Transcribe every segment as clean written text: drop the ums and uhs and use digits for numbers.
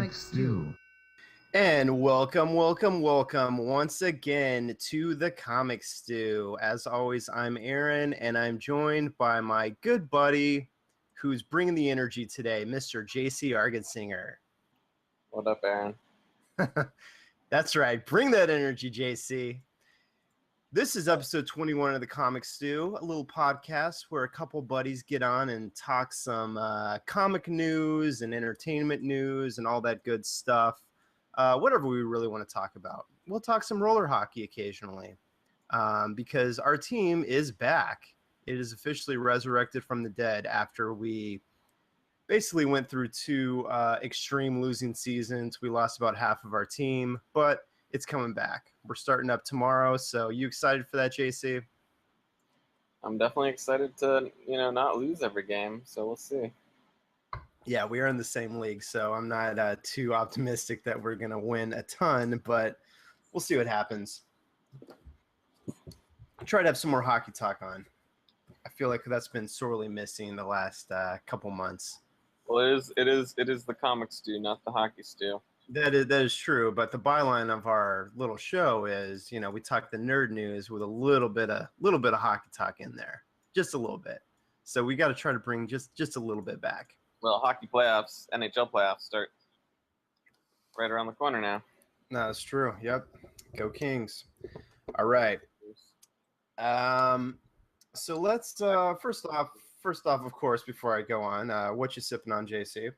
Comic Stew. And welcome once again to the Comic Stew. As always, I'm Aaron, and I'm joined by my good buddy who's bringing the energy today, Mr. JC Argensinger. What up, Aaron? That's right. Bring that energy, JC. This is episode 21 of the Comic Stew, a little podcast where a couple buddies get on and talk some comic news and entertainment news and all that good stuff. Whatever we really want to talk about. We'll talk some roller hockey occasionally because our team is back. It is officially resurrected from the dead after we basically went through two extreme losing seasons. We lost about half of our team, but it's coming back. We're starting up tomorrow, so you excited for that, JC? I'm definitely excited to, not lose every game, so we'll see. Yeah, we are in the same league, so I'm not too optimistic that we're going to win a ton, but we'll see what happens. Try to have some more hockey talk on. I feel like that's been sorely missing the last couple months. Well, it is the comic stew, not the hockey stew. That is true, but the byline of our little show is, we talk the nerd news with a little bit of hockey talk in there, just a little bit. So we got to try to bring just a little bit back. Well, hockey playoffs, NHL playoffs start right around the corner now. No, that's true. Yep, go Kings. All right. So let's first off, of course, before I go on, what you sipping on, JC?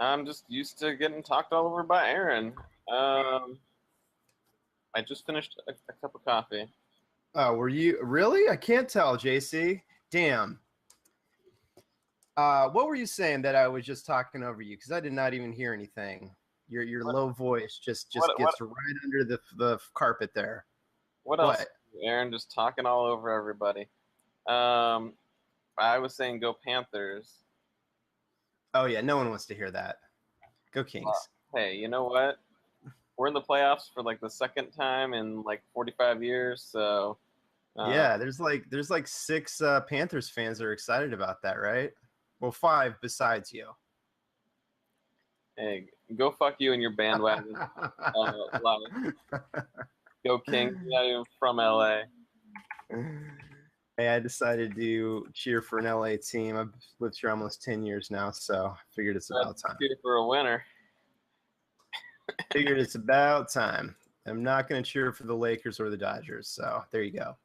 I'm just used to getting talked all over by Aaron. I just finished a cup of coffee. Oh, were you really? I can't tell, JC. Damn. What were you saying that I was just talking over you? Because I did not even hear anything. Your low voice just gets right under the carpet there. What else? Aaron just talking all over everybody. I was saying go Panthers. Oh, yeah, no one wants to hear that. Go Kings. Hey, you know what? We're in the playoffs for like the second time in like 45 years, so... yeah, there's like 6 Panthers fans that are excited about that, right? Well, 5 besides you. Hey, go fuck you and your bandwagon. Go Kings, you're not even from LA. Hey, I decided to cheer for an LA team. I've lived here almost 10 years now, so I figured it's about time. Cheer for a winner. Figured it's about time. I'm not going to cheer for the Lakers or the Dodgers, so there you go.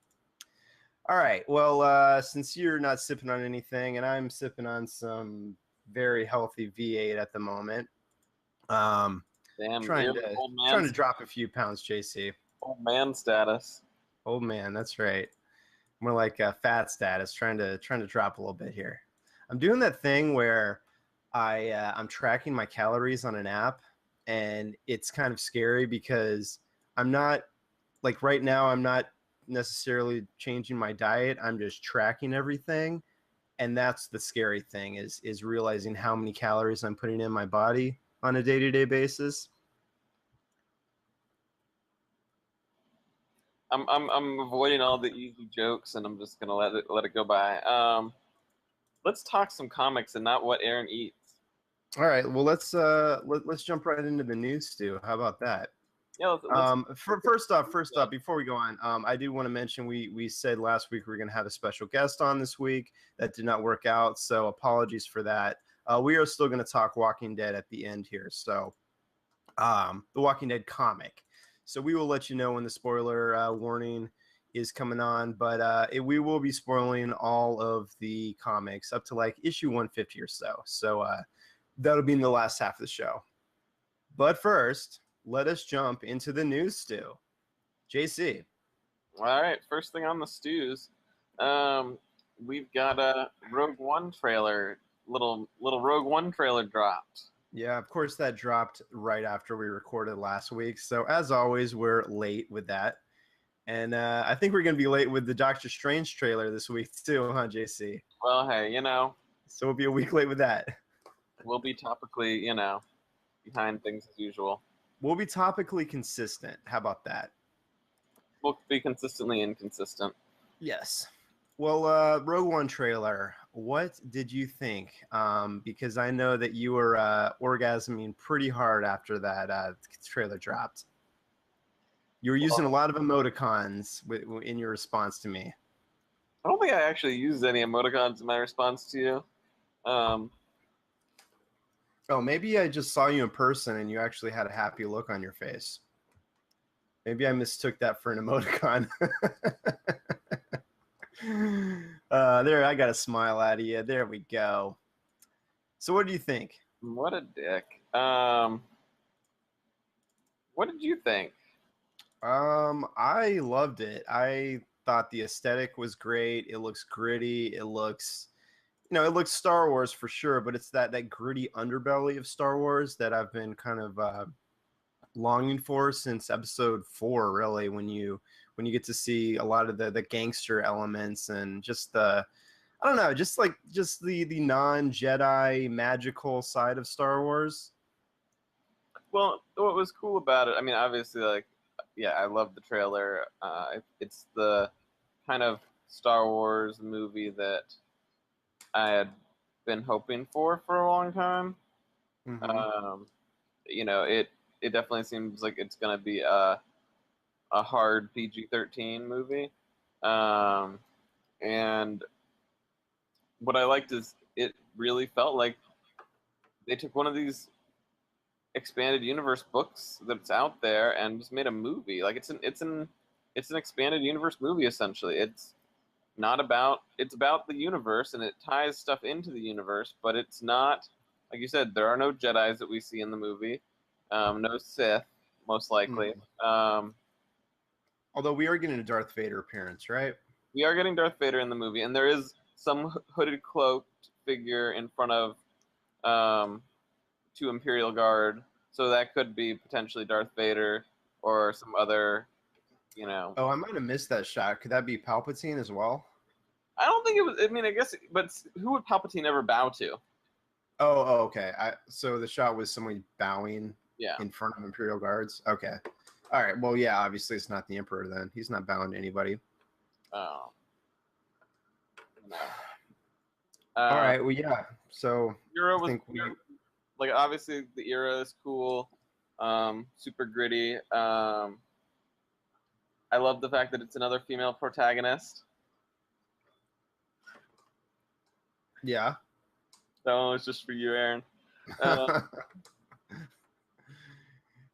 All right, well, since you're not sipping on anything, and I'm sipping on some very healthy V8 at the moment, Damn, trying to drop a few pounds, JC. Old man status. Old man, that's right. More like fat status, trying to drop a little bit here. I'm doing that thing where I'm tracking my calories on an app, and it's kind of scary because I'm not, like right now, I'm not necessarily changing my diet. I'm just tracking everything, and that's the scary thing is realizing how many calories I'm putting in my body on a day-to-day basis. I'm avoiding all the easy jokes, and I'm just gonna let it go by. Let's talk some comics and not what Aaron eats. All right. Well, let's jump right into the news, Stu. How about that? Yeah. First off, before we go on, I do want to mention we said last week we were going to have a special guest on this week. That did not work out, so apologies for that. We are still going to talk Walking Dead at the end here. So, the Walking Dead comic. So we will let you know when the spoiler warning is coming on, but we will be spoiling all of the comics up to like issue 150 or so. So that'll be in the last half of the show. But first, let us jump into the news stew. JC. All right, first thing on the stews, we've got a Rogue One trailer. Little Rogue One trailer dropped. Yeah, of course that dropped right after we recorded last week. So as always, we're late with that. And I think we're going to be late with the Doctor Strange trailer this week too, huh, JC? Well, hey, So we'll be a week late with that. We'll be topically, behind things as usual. We'll be topically consistent. How about that? We'll be consistently inconsistent. Yes. Well, Rogue One trailer. What did you think? Because I know that you were orgasming pretty hard after that trailer dropped. You were using a Well, lot of emoticons in your response to me. I don't think I actually used any emoticons in my response to you. Oh, maybe I just saw you in person and you actually had a happy look on your face. Maybe I mistook that for an emoticon. There, I got a smile out of you. There we go. So, what do you think? What a dick. What did you think? I loved it. I thought the aesthetic was great. It looks gritty. It looks, it looks Star Wars for sure, but it's that gritty underbelly of Star Wars that I've been kind of longing for since episode 4, really, when you get to see a lot of the gangster elements and just the, I don't know, just the non-Jedi magical side of Star Wars. Well, what was cool about it, I mean, obviously, like, yeah, I love the trailer. It's the kind of Star Wars movie that I had been hoping for a long time. Mm-hmm. Um, it definitely seems like it's gonna be a hard PG-13 movie. And what I liked is it really felt like they took one of these expanded universe books that's out there and just made a movie. Like it's an expanded universe movie essentially. It's about the universe and it ties stuff into the universe, but it's not, like you said, there are no Jedis that we see in the movie. No Sith, most likely. Although we are getting a Darth Vader appearance, right? We are getting Darth Vader in the movie, and there is some hooded, cloaked figure in front of two Imperial Guard, so that could be potentially Darth Vader or some other, Oh, I might have missed that shot. Could that be Palpatine as well? I don't think it was. I mean, I guess, but who would Palpatine ever bow to? Oh, okay. So the shot was somebody bowing Yeah. in front of Imperial guards. Okay. All right. Well, yeah. Obviously, it's not the Emperor. Then he's not bowing to anybody. Oh. No. All right. Well, yeah. So Era I was think we. like obviously the era is cool, super gritty. I love the fact that it's another female protagonist. Yeah. That one was just for you, Aaron.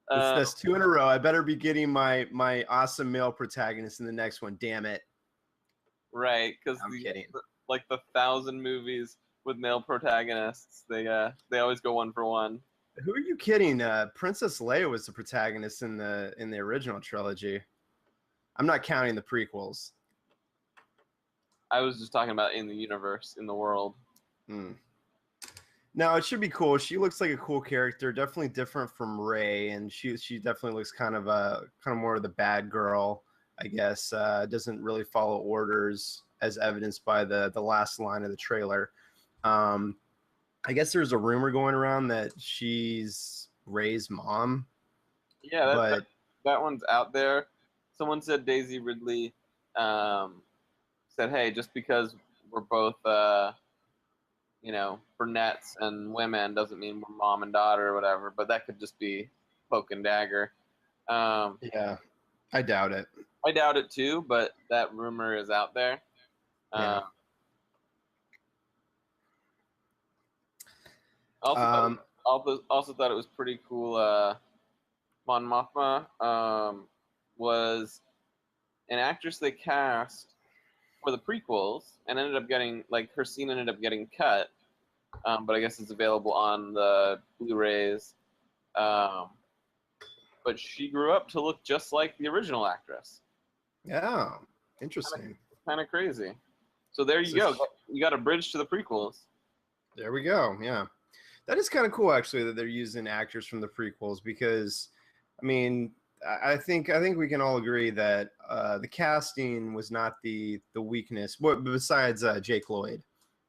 That's 2 in a row. I better be getting my awesome male protagonist in the next one. Damn it. Right, because like the 1,000 movies with male protagonists, they always go one for one. Who are you kidding? Princess Leia was the protagonist in the original trilogy. I'm not counting the prequels. I was just talking about in the universe, in the world. No, it should be cool. She looks like a cool character, definitely different from Rey, and she definitely looks kind of more of the bad girl, I guess. Doesn't really follow orders, as evidenced by the last line of the trailer. I guess there's a rumor going around that she's Rey's mom. Yeah, that one's out there. Someone said Daisy Ridley said, "Hey, just because we're both brunettes and women doesn't mean we're mom and daughter or whatever." But that could just be cloak and dagger. Yeah, I doubt it. I doubt it too, but that rumor is out there. Yeah. Also thought it was pretty cool. Mon Mothma was an actress they cast for the prequels and ended up getting, like, her scene ended up getting cut, but I guess it's available on the Blu-rays. But she grew up to look just like the original actress. Yeah, interesting. Kind of crazy. So there you go. You got a bridge to the prequels. There we go. Yeah. That is kind of cool, actually, that they're using actors from the prequels, because, I mean, I think we can all agree that the casting was not the weakness. Besides Jake Lloyd,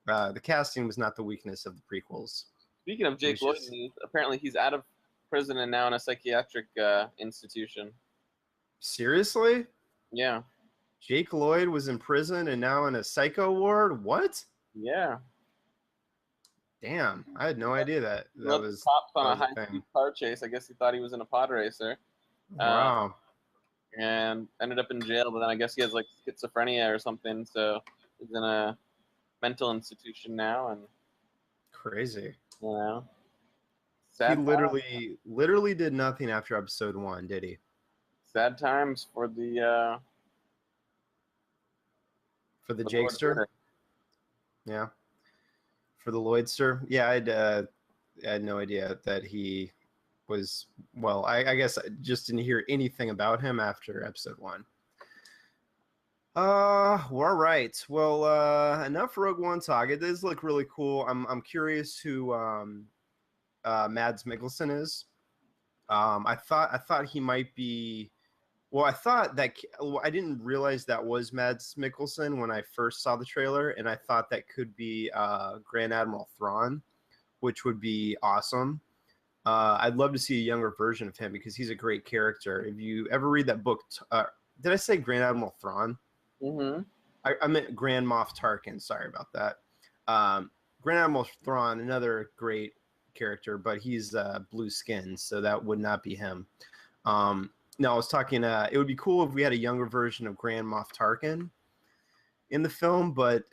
the casting was not the weakness of the prequels. Speaking of Jake Lloyd, apparently he's out of prison and now in a psychiatric institution. Seriously? Yeah. Jake Lloyd was in prison and now in a psycho ward. What? Yeah. Damn, I had no idea that was cops on that a was a thing. high-speed car chase. I guess he thought he was in a pod racer. Wow. And ended up in jail, but then I guess he has like schizophrenia or something, so he's in a mental institution now, and Crazy. you know, He sad literally did nothing after episode 1, did he? sad times for the Jakester. Yeah. For the Lloydster. Yeah, I had no idea that he was, well, I guess I just didn't hear anything about him after episode 1. Well, all right. Well, enough Rogue One talk. It does look really cool. I'm curious who Mads Mikkelsen is. I thought he might be. Well, I didn't realize that was Mads Mikkelsen when I first saw the trailer, and I thought that could be Grand Admiral Thrawn, which would be awesome. I'd love to see a younger version of him because he's a great character. If you ever read that book, did I say Grand Admiral Thrawn? Mm-hmm. I meant Grand Moff Tarkin. Sorry about that. Grand Admiral Thrawn, another great character, but he's blue skin, so that would not be him. No, I was talking. It would be cool if we had a younger version of Grand Moff Tarkin in the film, but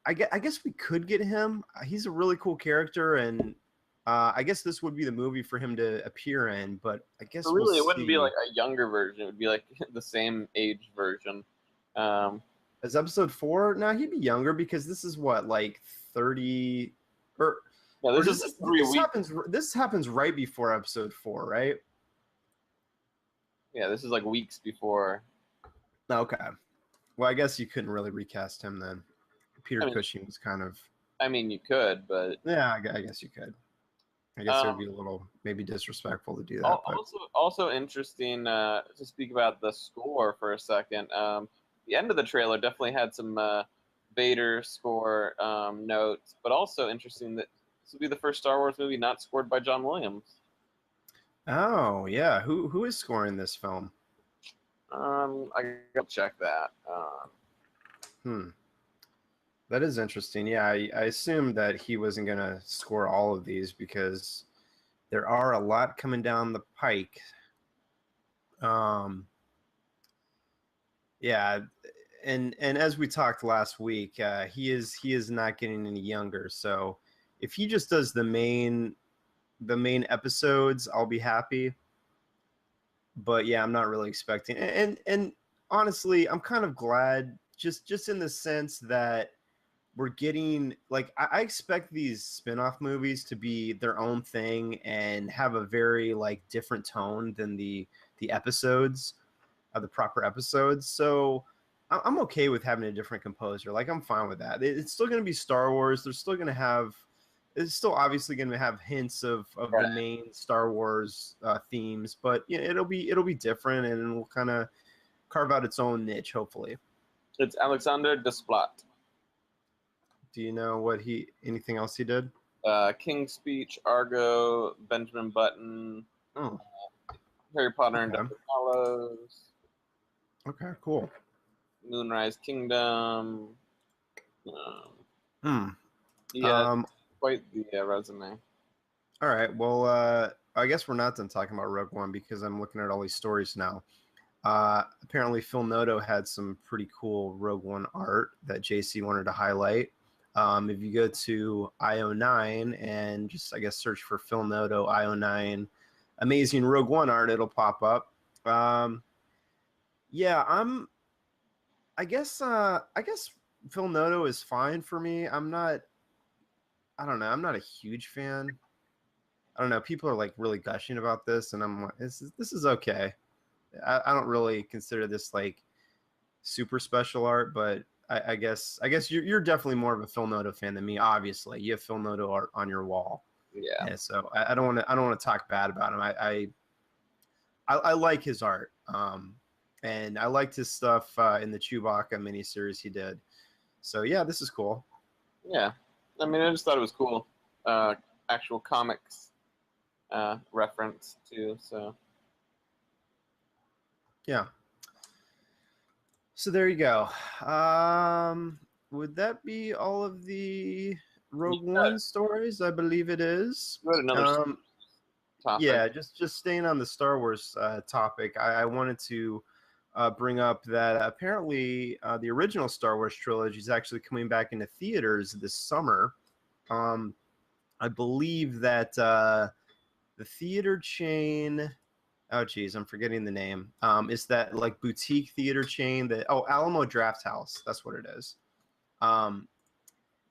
I guess we could get him. He's a really cool character, and I guess this would be the movie for him to appear in. But I guess So really, it wouldn't be like a younger version. It would be like the same age version. As episode 4, now he'd be younger because this is what, like 30 or. Yeah, this happens right before episode 4, right? Yeah, this is like weeks before. Okay. Well, I guess you couldn't really recast him then. Peter Cushing was kind of. I mean, you could, but. Yeah, I guess you could. I guess it would be a little maybe disrespectful to do that. Also interesting to speak about the score for a second. The end of the trailer definitely had some Vader score notes, but also interesting that this will be the first Star Wars movie not scored by John Williams. Oh yeah, who is scoring this film? I gotta check that. That is interesting. Yeah, I assumed that he wasn't gonna score all of these because there are a lot coming down the pike. Yeah, and as we talked last week, he is not getting any younger. So if he just does the main episodes, I'll be happy. But yeah, I'm not really expecting. And honestly, I'm kind of glad just in the sense that we're getting, like, I expect these spin-off movies to be their own thing and have a very like different tone than the episodes, the proper episodes. So I'm okay with having a different composer. Like, I'm fine with that. It's still going to be Star Wars. They're still going to have. It's still obviously going to have hints of the main Star Wars themes, but yeah, it'll be different and will kind of carve out its own niche, hopefully. It's Alexander Desplat. Do you know anything else he did? King's Speech, Argo, Benjamin Button, Harry Potter and Deathly Hallows. Okay, cool. Moonrise Kingdom. Yeah, quite the resume. All right, well, I guess we're not done talking about Rogue One because I'm looking at all these stories now. Apparently, Phil Noto had some pretty cool Rogue One art that JC wanted to highlight. If you go to IO9 and just, I guess, search for Phil Noto IO9 amazing Rogue One art, it'll pop up. Yeah, I guess Phil Noto is fine for me. I don't know. I'm not a huge fan. I don't know. People are like really gushing about this, and I'm like, this is okay. I don't really consider this like super special art, but I guess you're definitely more of a Phil Noto fan than me. Obviously, you have Phil Noto art on your wall. Yeah. So I don't want to talk bad about him. I like his art. And I liked his stuff in the Chewbacca miniseries he did. So yeah, this is cool. Yeah, I mean, I just thought it was cool. Actual comics reference too. So yeah. So there you go. Would that be all of the Rogue One stories? I believe it is. You had another topic. Yeah, just staying on the Star Wars topic, I wanted to bring up that apparently the original Star Wars trilogy is actually coming back into theaters this summer. I believe that the theater chain. Oh, geez, I'm forgetting the name. It's that like boutique theater chain that Alamo Draft House. That's what it is.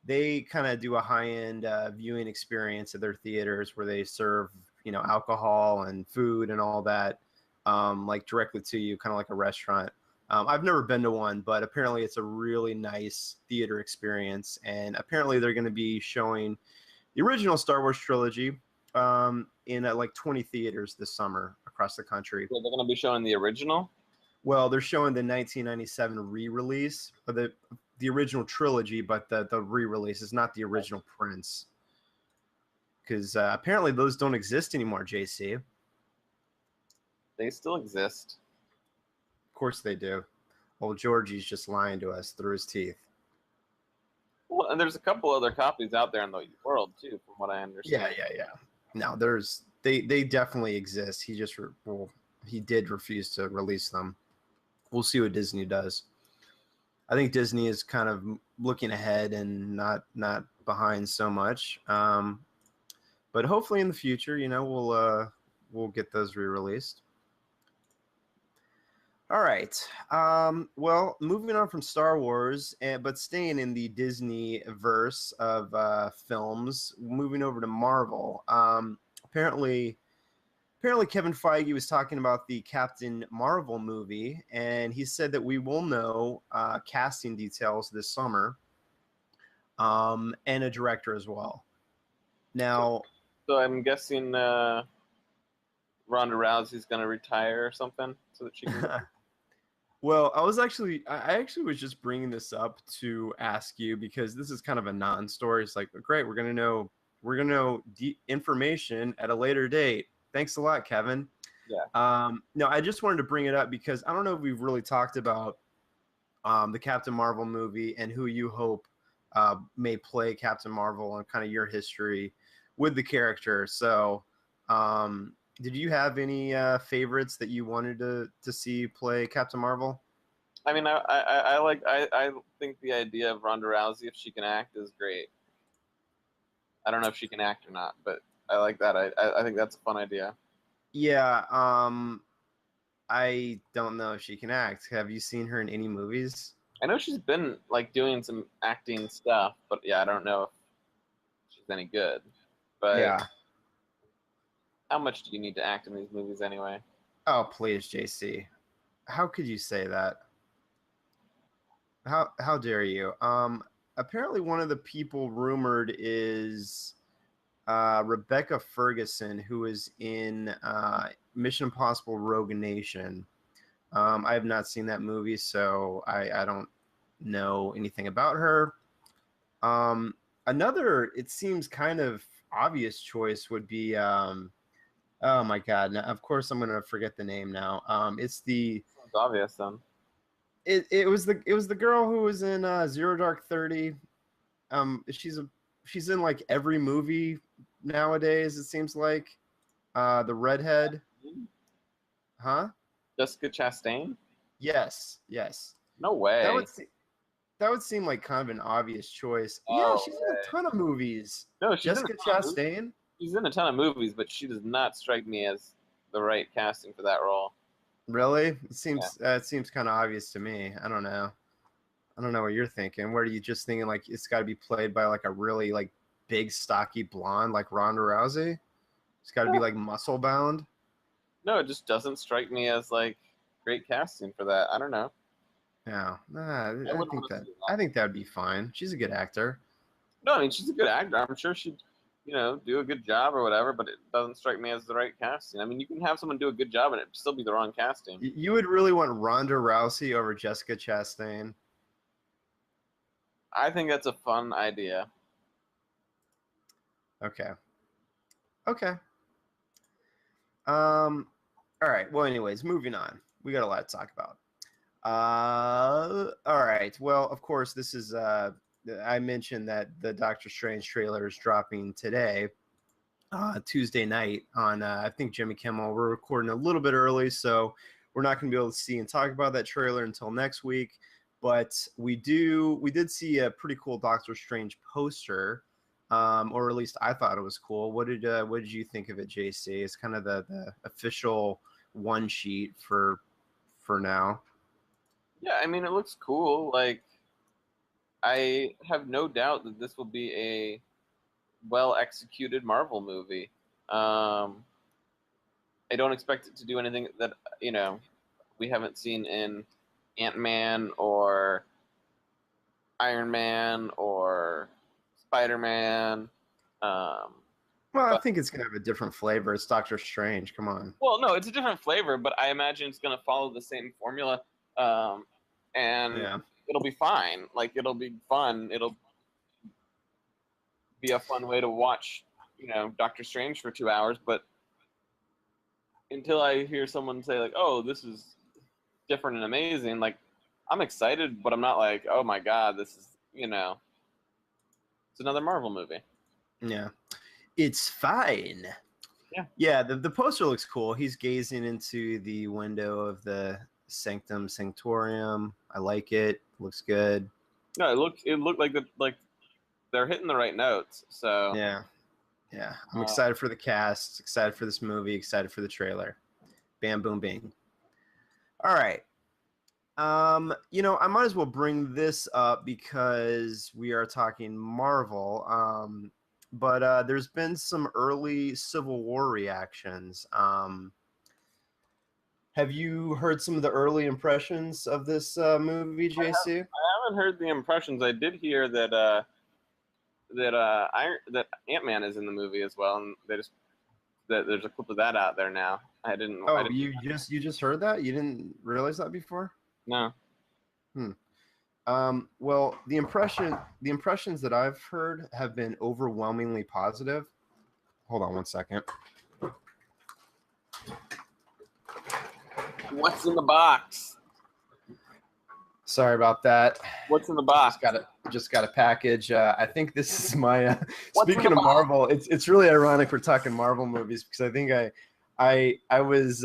They kind of do a high-end viewing experience at their theaters where they serve alcohol and food and all that like directly to you, kind of like a restaurant. I've never been to one, but apparently it's a really nice theater experience, and apparently they're going to be showing the original Star Wars trilogy in like 20 theaters this summer across the country. So they're going to be showing the original? Well, they're showing the 1997 re-release of the original trilogy, but the re-release is not the original prints. Because apparently those don't exist anymore, JC. They still exist. Of course they do. Old Georgie's just lying to us through his teeth. Well, and there's a couple other copies out there in the world, too, from what I understand. Yeah. No, they definitely exist. He just he did refuse to release them. We'll see what Disney does. I think Disney is kind of looking ahead and not behind so much. But hopefully in the future, we'll get those re-released. All right. Well, moving on from Star Wars, but staying in the Disney verse of films, moving over to Marvel. Apparently Kevin Feige was talking about the Captain Marvel movie, and he said that we will know casting details this summer, and a director as well. Now, so I'm guessing Ronda Rousey's going to retire or something so that she can. Well, I actually was just bringing this up to ask you because this is kind of a non-story. It's like, great, we're gonna know information at a later date. Thanks a lot, Kevin. Yeah. No, I just wanted to bring it up because I don't know if we've really talked about the Captain Marvel movie and who you hope may play Captain Marvel and kind of your history with the character. So, did you have any favorites that you wanted to see play Captain Marvel? I mean, I think the idea of Ronda Rousey, if she can act, is great. I don't know if she can act or not, but I like that. I think that's a fun idea. Yeah, I don't know if she can act. Have you seen her in any movies? I know she's been like doing some acting stuff, but yeah, I don't know if she's any good. But yeah. How much do you need to act in these movies anyway? Oh, please, JC. How could you say that? How dare you? Apparently one of the people rumored is Rebecca Ferguson, who is in Mission Impossible Rogue Nation. I have not seen that movie, so I don't know anything about her. Another, it seems kind of obvious choice would be oh my God! Now, of course, I'm gonna forget the name now. It's obvious then. It was the girl who was in Zero Dark 30. She's in like every movie nowadays. It seems like the redhead. Huh? Jessica Chastain? Yes. No way. That would seem like kind of an obvious choice. Oh, yeah, she's in a ton of movies. No, she's Jessica Chastain. She's in a ton of movies, but she does not strike me as the right casting for that role. Really? It seems kind of obvious to me. I don't know what you're thinking. What are you just thinking? Like it's got to be played by like a really like big, stocky blonde like Ronda Rousey? It's got to be like muscle bound. No, it just doesn't strike me as like great casting for that. I don't know. Yeah, I think that would be fine. She's a good actor. No, I mean she's a good actor. I'm sure she'd, do a good job or whatever, but it doesn't strike me as the right casting. I mean, you can have someone do a good job and it still be the wrong casting. You would really want Ronda Rousey over Jessica Chastain? I think that's a fun idea. Okay. All right. Well, anyways, moving on. We got a lot to talk about. All right. Well, of course, this is. I mentioned that the Doctor Strange trailer is dropping today, Tuesday night on. I think Jimmy Kimmel. We're recording a little bit early, so we're not going to be able to see and talk about that trailer until next week. But we did see a pretty cool Doctor Strange poster, or at least I thought it was cool. What did you think of it, JC? It's kind of the official one sheet for now. Yeah, I mean, it looks cool. Like, I have no doubt that this will be a well-executed Marvel movie. I don't expect it to do anything that, we haven't seen in Ant-Man or Iron Man or Spider-Man. Well, I think it's gonna have a different flavor. It's Doctor Strange. Come on. Well, no, it's a different flavor, but I imagine it's going to follow the same formula, and Yeah. it'll be fine. Like, it'll be fun. It'll be a fun way to watch, Doctor Strange for 2 hours. But until I hear someone say, like, "Oh, this is different and amazing," like, I'm excited, but I'm not like, "Oh my god, this is," it's another Marvel movie. Yeah. It's fine. Yeah, the poster looks cool. He's gazing into the window of the Sanctum Sanctorium. I like it. Looks good. No, it looked like they're hitting the right notes. So Yeah. I'm excited for the cast, excited for this movie, excited for the trailer. Bam boom bing. All right. I might as well bring this up because we are talking Marvel. But there's been some early Civil War reactions. Have you heard some of the early impressions of this movie, JC? I haven't heard the impressions. I did hear that Ant-Man is in the movie as well, and that there's a clip of that out there now. I didn't. Oh, I didn't, you just heard that? You didn't realize that before? No. Well, the impressions that I've heard have been overwhelmingly positive. Hold on one second. What's in the box? Sorry about that. What's in the box? Just got a package. I think this is my. Speaking of Marvel, it's really ironic we're talking Marvel movies because I think I was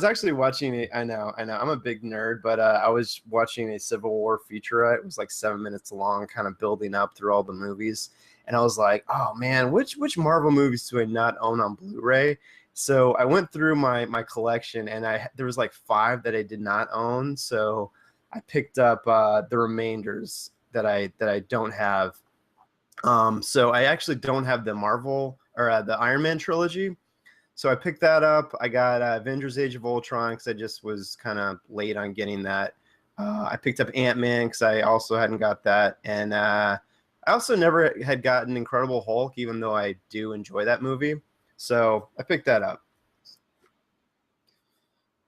actually watching it. I know. I'm a big nerd, but I was watching a Civil War featurette. It was like 7 minutes long, kind of building up through all the movies. And I was like, oh man, which Marvel movies do I not own on Blu-ray? So I went through my collection, and there was like 5 that I did not own. So I picked up the remainders that I don't have. So I actually don't have the Marvel or the Iron Man trilogy. So I picked that up. I got Avengers Age of Ultron because I just was kind of late on getting that. I picked up Ant-Man because I also hadn't got that. And I also never had gotten Incredible Hulk, even though I do enjoy that movie. So I picked that up.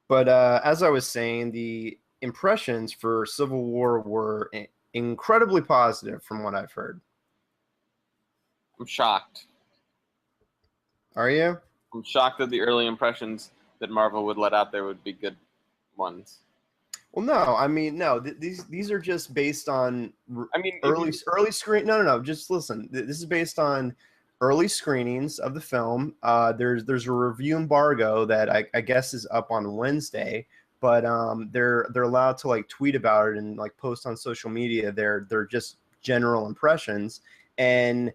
But as I was saying, the impressions for Civil War were incredibly positive from what I've heard. I'm shocked. Are you? I'm shocked that the early impressions that Marvel would let out there would be good ones. Well, no. I mean, no. These are just based on. early screen. No. Just listen. This is based on early screenings of the film. There's a review embargo that I guess is up on Wednesday, but they're allowed to like tweet about it and like post on social media. They're just general impressions, and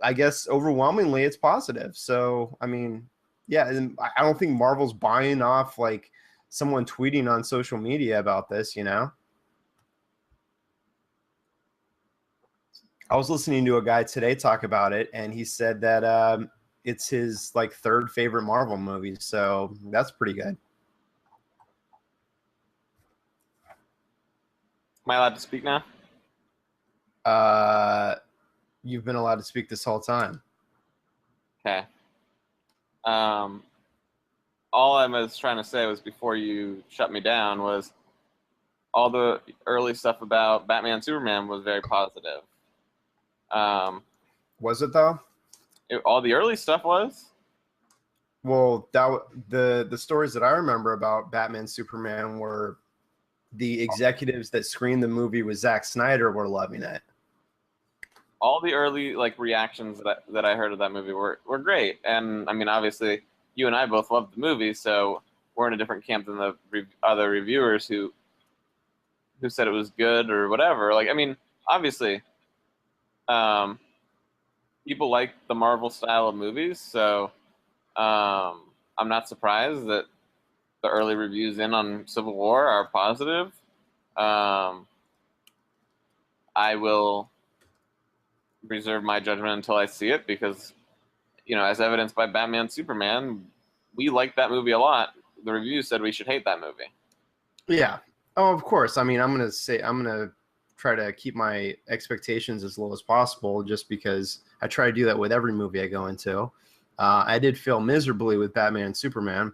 I guess overwhelmingly it's positive. So I mean, yeah, and I don't think Marvel's buying off like someone tweeting on social media about this. I was listening to a guy today talk about it, and he said that it's his like 3rd favorite Marvel movie. So that's pretty good. Am I allowed to speak now? You've been allowed to speak this whole time. Okay. All I was trying to say was before you shut me down was all the early stuff about Batman Superman was very positive. Was it though? All the early stuff was. Well, the stories that I remember about Batman Superman were the executives that screened the movie with Zack Snyder were loving it. All the early like reactions that I heard of that movie were great, and I mean, obviously, you and I both loved the movie, so we're in a different camp than the other reviewers who said it was good or whatever. Like, I mean, obviously, people like the Marvel style of movies, so I'm not surprised that the early reviews in on Civil War are positive. I will reserve my judgment until I see it because, you know, as evidenced by Batman Superman, we liked that movie a lot. The reviews said we should hate that movie. Yeah. Oh, of course. I mean, I'm gonna try to keep my expectations as low as possible, just because I try to do that with every movie I go into. I did fail miserably with Batman and Superman,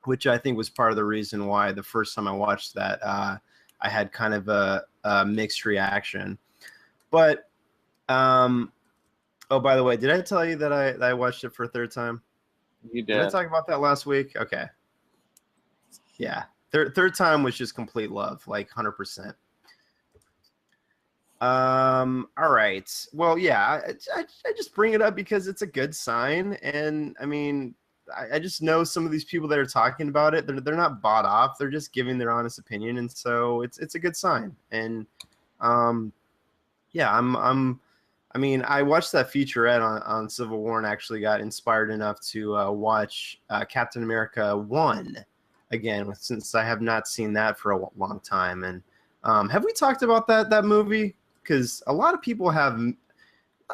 which I think was part of the reason why the first time I watched that, I had kind of a mixed reaction. But oh, by the way, did I tell you that I watched it for a third time? You did. Did I talk about that last week? Okay. Yeah. Third time was just complete love, like 100%. All right. Well, yeah, I just bring it up because it's a good sign. And I mean, I just know some of these people that are talking about it, they're not bought off. They're just giving their honest opinion. And so it's a good sign. And yeah, I mean, I watched that featurette on Civil War and actually got inspired enough to watch Captain America 1 again, since I have not seen that for a long time. And have we talked about that movie? Because a lot of people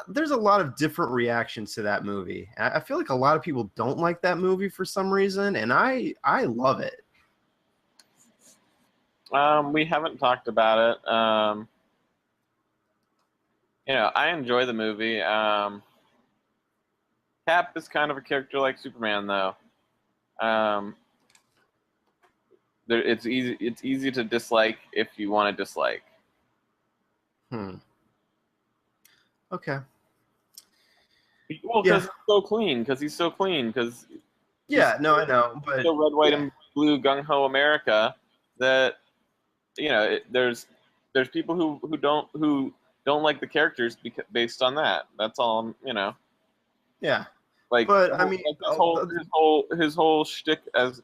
there's a lot of different reactions to that movie. I feel like a lot of people don't like that movie for some reason, and I love it. We haven't talked about it. You know, I enjoy the movie. Cap is kind of a character like Superman, though. It's easy to dislike if you want to dislike. Okay. Well, because he's so clean. Because he's so clean. Because yeah, no, I know, but so red, white, and blue, gung ho America. That, you know, there's people who don't like the characters based on that. That's all. You know. Yeah. Like, but I mean, like his whole shtick as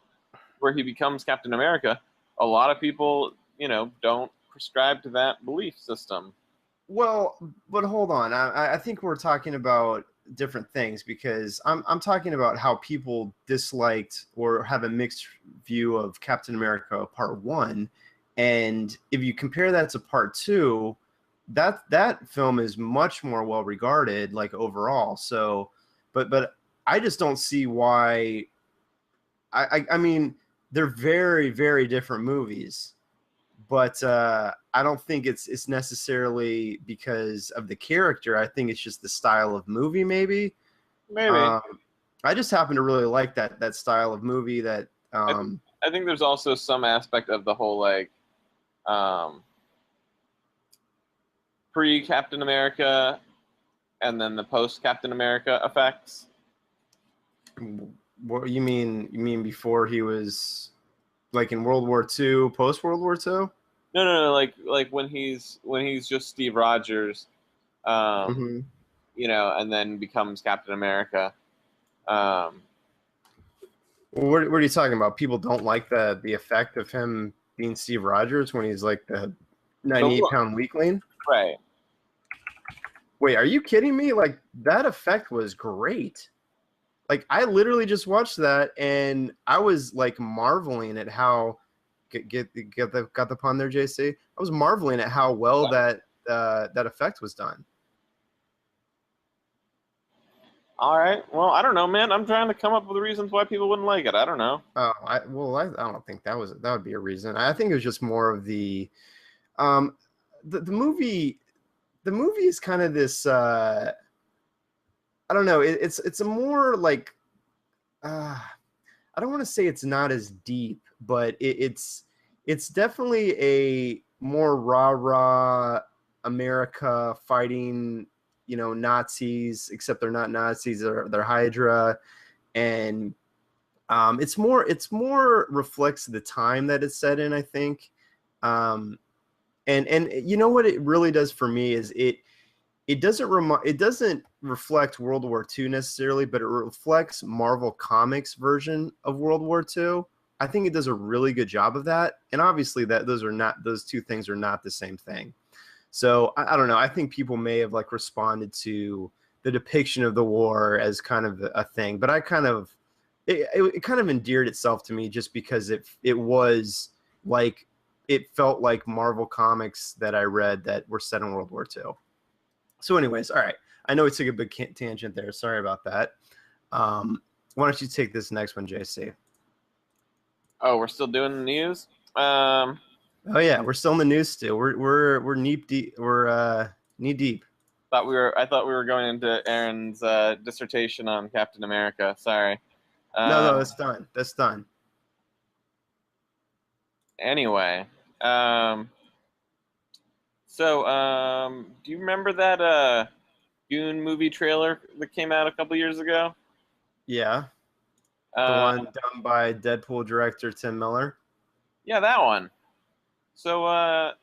where he becomes Captain America. A lot of people, you know, don't prescribe to that belief system. Well, but hold on. I think we're talking about different things, because I'm talking about how people disliked or have a mixed view of Captain America Part 1, and if you compare that to Part 2, that film is much more well regarded, like, overall. So, but I just don't see why. I mean, they're very, very different movies, but I don't think it's necessarily because of the character. I think it's just the style of movie, maybe. I just happen to really like that style of movie. That I think there's also some aspect of the whole, like, pre-Captain America and then the post-Captain America effects. What you mean? You mean before he was, like, in World War II, post World War II? No. Like when he's just Steve Rogers, you know, and then becomes Captain America. What are you talking about? People don't like the effect of him being Steve Rogers when he's like the 98-pound weakling? Right. Wait, are you kidding me? Like, that effect was great. Like, I literally just watched that and I was like marveling at how got the pun there, JC? I was marveling at how well that effect was done. All right. Well, I don't know, man. I'm trying to come up with reasons why people wouldn't like it. I don't know. Oh, I don't think that would be a reason. I think it was just more of the movie. The movie is kind of this. I don't know. It's a more like. I don't want to say it's not as deep, but it's definitely a more rah America fighting, you know, Nazis, except they're not Nazis, they're Hydra, and it's more reflects the time that it's set in, I think. And you know what it really does for me is it doesn't reflect World War II necessarily, but it reflects Marvel Comics version of World War II. I think it does a really good job of that. And obviously those two things are not the same thing. So I don't know. I think people may have like responded to the depiction of the war as kind of a thing, but it kind of endeared itself to me just because it was like, it felt like Marvel comics that I read that were set in World War II. So anyways, all right. I know we took a big tangent there. Sorry about that. Why don't you take this next one, JC? Oh, we're still doing the news? Oh yeah, we're still in the news still. We're knee deep. We're knee deep. I thought we were going into Aaron's dissertation on Captain America. Sorry. No, that's done. That's done. Anyway, do you remember that Goon movie trailer that came out a couple years ago? Yeah. The one done by Deadpool director Tim Miller? Yeah, that one. So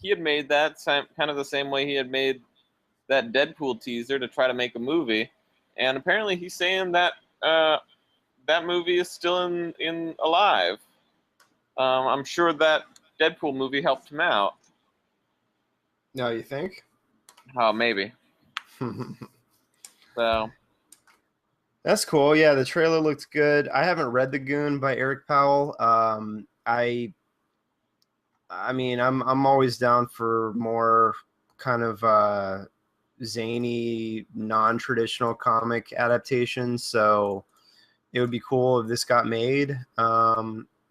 he had made that kind of the same way he had made that Deadpool teaser to try to make a movie, and apparently he's saying that that movie is still in alive. I'm sure that Deadpool movie helped him out. No, you think? Oh, maybe. So that's cool. Yeah, the trailer looks good. I haven't read The Goon by Eric Powell. I mean, I'm always down for more kind of zany, non-traditional comic adaptations. So it would be cool if this got made.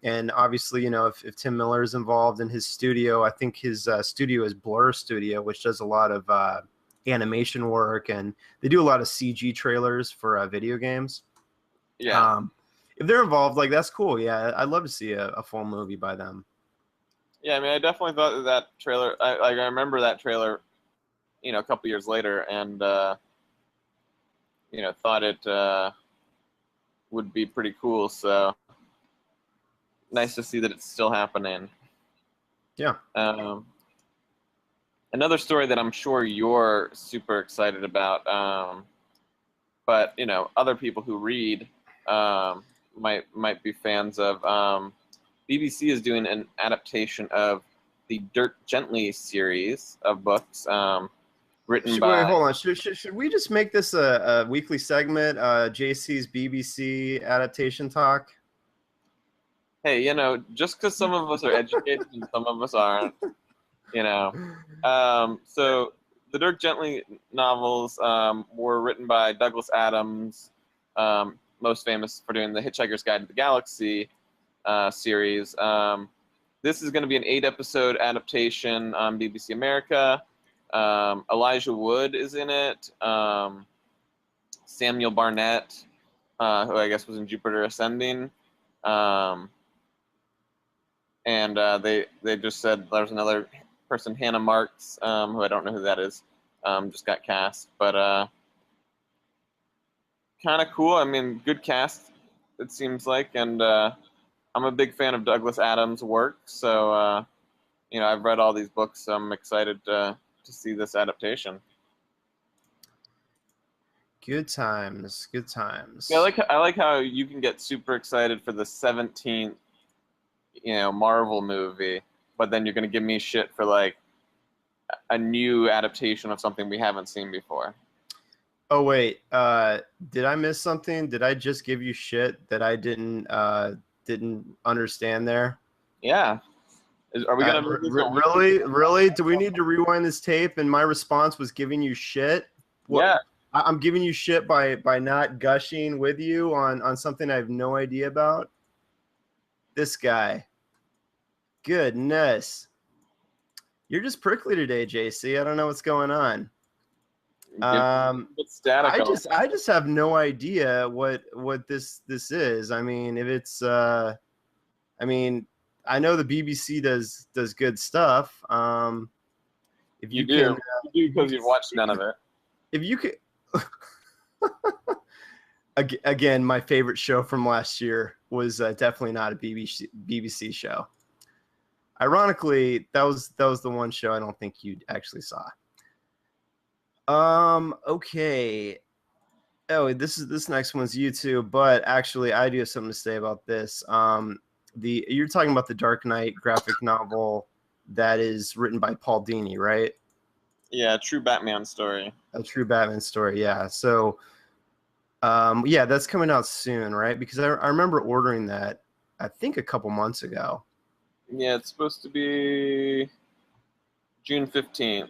And obviously, you know, if Tim Miller is involved in his studio, I think his studio is Blur Studio, which does a lot of animation work, and they do a lot of CG trailers for video games. Yeah. If they're involved, like, that's cool. Yeah, I'd love to see a full movie by them. Yeah, I mean, I definitely thought that trailer. I remember that trailer, you know, a couple years later, and you know, thought it would be pretty cool. So nice to see that it's still happening. Yeah. Another story that I'm sure you're super excited about, but you know, other people who read might be fans of. BBC is doing an adaptation of the Dirk Gently series of books written by... Wait, hold on. Should we just make this a weekly segment, JC's BBC adaptation talk? Hey, you know, just because some of us are educated and some of us aren't, you know. So the Dirk Gently novels were written by Douglas Adams, most famous for doing the Hitchhiker's Guide to the Galaxy series. This is going to be an 8-episode adaptation on BBC America. Elijah Wood is in it. Samuel Barnett, who I guess was in Jupiter Ascending. And they just said there's another person, Hannah Marks, who I don't know who that is, just got cast. But kind of cool. I mean, good cast, it seems like. And I'm a big fan of Douglas Adams' work, so you know, I've read all these books, so I'm excited to see this adaptation. Good times, good times. Yeah, I like how you can get super excited for the 17th, you know, Marvel movie, but then you're gonna give me shit for like a new adaptation of something we haven't seen before. Oh wait, did I miss something? Did I just give you shit that I didn't understand there? Yeah. Are we gonna really? Do we need to rewind this tape? And my response was giving you shit. What? Yeah. I'm giving you shit by not gushing with you on something I have no idea about. This guy. Goodness. You're just prickly today, JC. I don't know what's going on. I just have no idea what this is. I mean, if it's I mean, I know the BBC does good stuff. If you do because you've watched none of it. If you could again, my favorite show from last year was definitely not a BBC show. Ironically, that was the one show I don't think you actually saw. Okay. Oh, this next one's you too, but actually I do have something to say about this. You're talking about the Dark Knight graphic novel that is written by Paul Dini, right? Yeah, true Batman story. A true Batman story, yeah. So, yeah, that's coming out soon, right? Because I remember ordering that, I think a couple months ago. Yeah, it's supposed to be June 15th.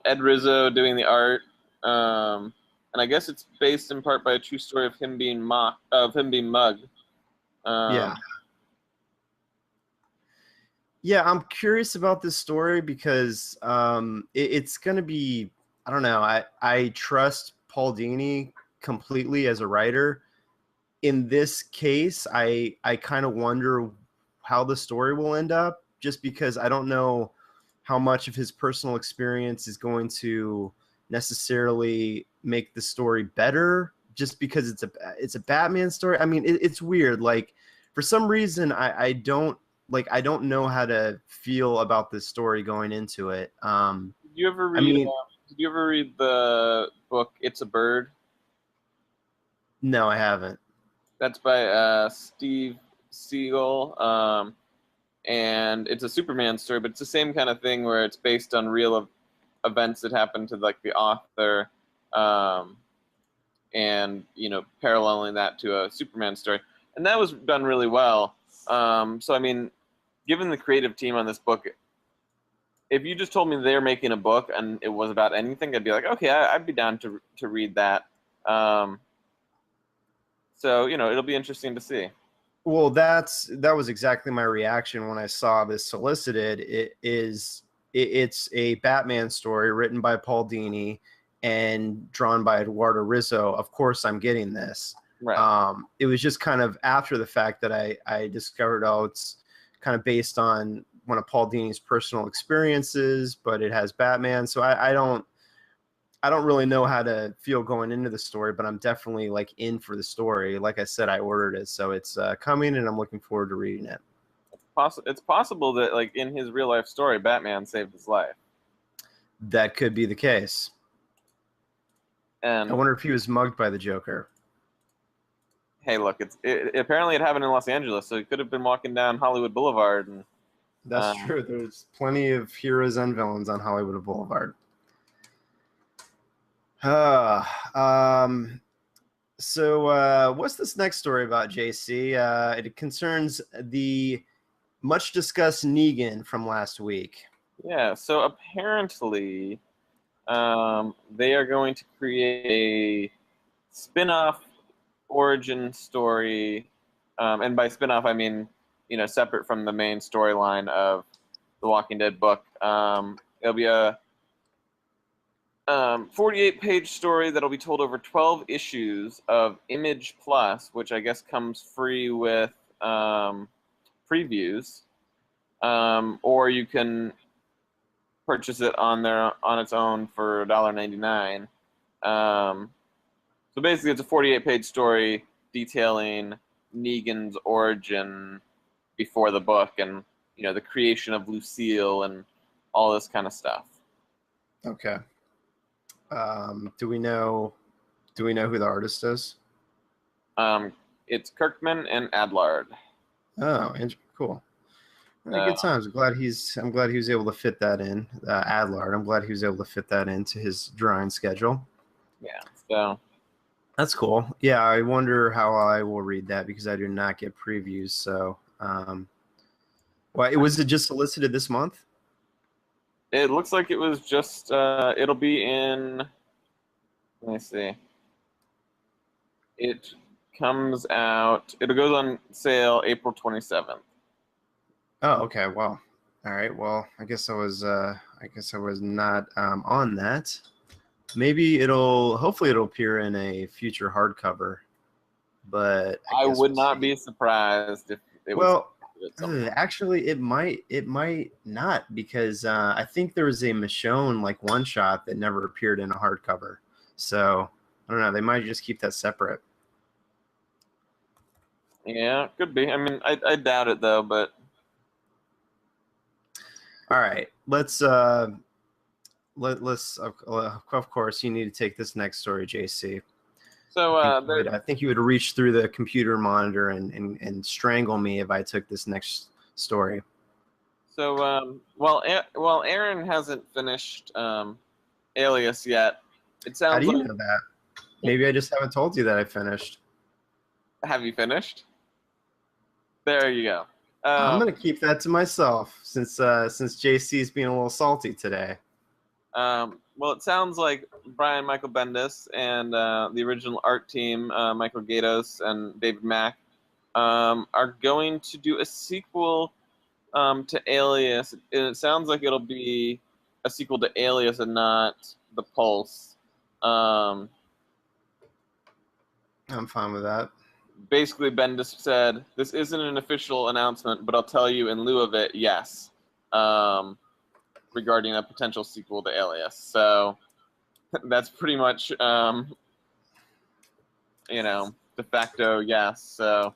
Ed Rizzo doing the art. And I guess it's based in part by a true story of him being mugged. Yeah. Yeah, I'm curious about this story because it's going to be, I don't know, I trust Paul Dini completely as a writer. In this case, I kind of wonder how the story will end up, just because I don't know how much of his personal experience is going to necessarily make the story better, just because it's a Batman story. I mean, it's weird. Like, for some reason, I don't know how to feel about this story going into it. Did you ever read? I mean, Did you ever read the book "It's a Bird"? no, I haven't. That's by Steve Siegel, and it's a Superman story, but it's the same kind of thing where it's based on real events that happened to like the author, and paralleling that to a Superman story, and that was done really well. So I mean, given the creative team on this book, if you just told me they're making a book and it was about anything, I'd be like, okay, I'd be down to read that. So it'll be interesting to see. Well, that was exactly my reaction when I saw this solicited. It's a Batman story written by Paul Dini and drawn by Eduardo Risso. Of course, I'm getting this. Right. It was just kind of after the fact that I discovered, oh, it's kind of based on one of Paul Dini's personal experiences, but it has Batman. So I don't really know how to feel going into the story, but I'm definitely like in for the story. Like I said, I ordered it, so it's coming, and I'm looking forward to reading it. It's possible that like in his real life story, Batman saved his life. That could be the case. And I wonder if he was mugged by the Joker. Hey, look, apparently it happened in Los Angeles, so he could have been walking down Hollywood Boulevard. And that's true. There's plenty of heroes and villains on Hollywood Boulevard. So what's this next story about, JC? It concerns the much discussed Negan from last week. Yeah, so apparently they are going to create a spin-off origin story, and by spin-off I mean separate from the main storyline of the Walking Dead book. It'll be a 48-page story that'll be told over 12 issues of Image Plus, which I guess comes free with previews, or you can purchase it on its own for $1.99. So basically, it's a 48-page story detailing Negan's origin before the book, and the creation of Lucille and all this kind of stuff. Okay. Do we know who the artist is? It's Kirkman and Adlard. Oh, cool. Good times. I'm glad he was able to fit that in. Adlard. I'm glad he was able to fit that into his drawing schedule. Yeah. So that's cool. Yeah, I wonder how I will read that because I do not get previews. So, was it just solicited this month? It looks like it was just. It'll be in. Let me see. It comes out. It goes on sale April 27th. Oh, okay. Well, all right. Well, I guess I was not on that. Maybe hopefully it'll appear in a future hardcover. But I would not be surprised if it was. Well, actually, it might not, because I think there was a Michonne like one shot that never appeared in a hardcover. So I don't know. They might just keep that separate. Yeah, could be. I mean, I doubt it though, but All right, let's let's of course you need to take this next story, JC. So I think you would reach through the computer monitor and strangle me if I took this next story. So while Aaron hasn't finished Alias yet, it How sounds do you like. know that? Maybe I just haven't told you that I finished. Have you finished? There you go. I'm gonna keep that to myself since JC's being a little salty today. Well, it sounds like Brian Michael Bendis and the original art team, Michael Gaydos and David Mack, are going to do a sequel to Alias. And it sounds like it'll be a sequel to Alias and not The Pulse. I'm fine with that. Basically, Bendis said, this isn't an official announcement, but I'll tell you in lieu of it, yes, regarding a potential sequel to Alias. So that's pretty much, de facto yes. So,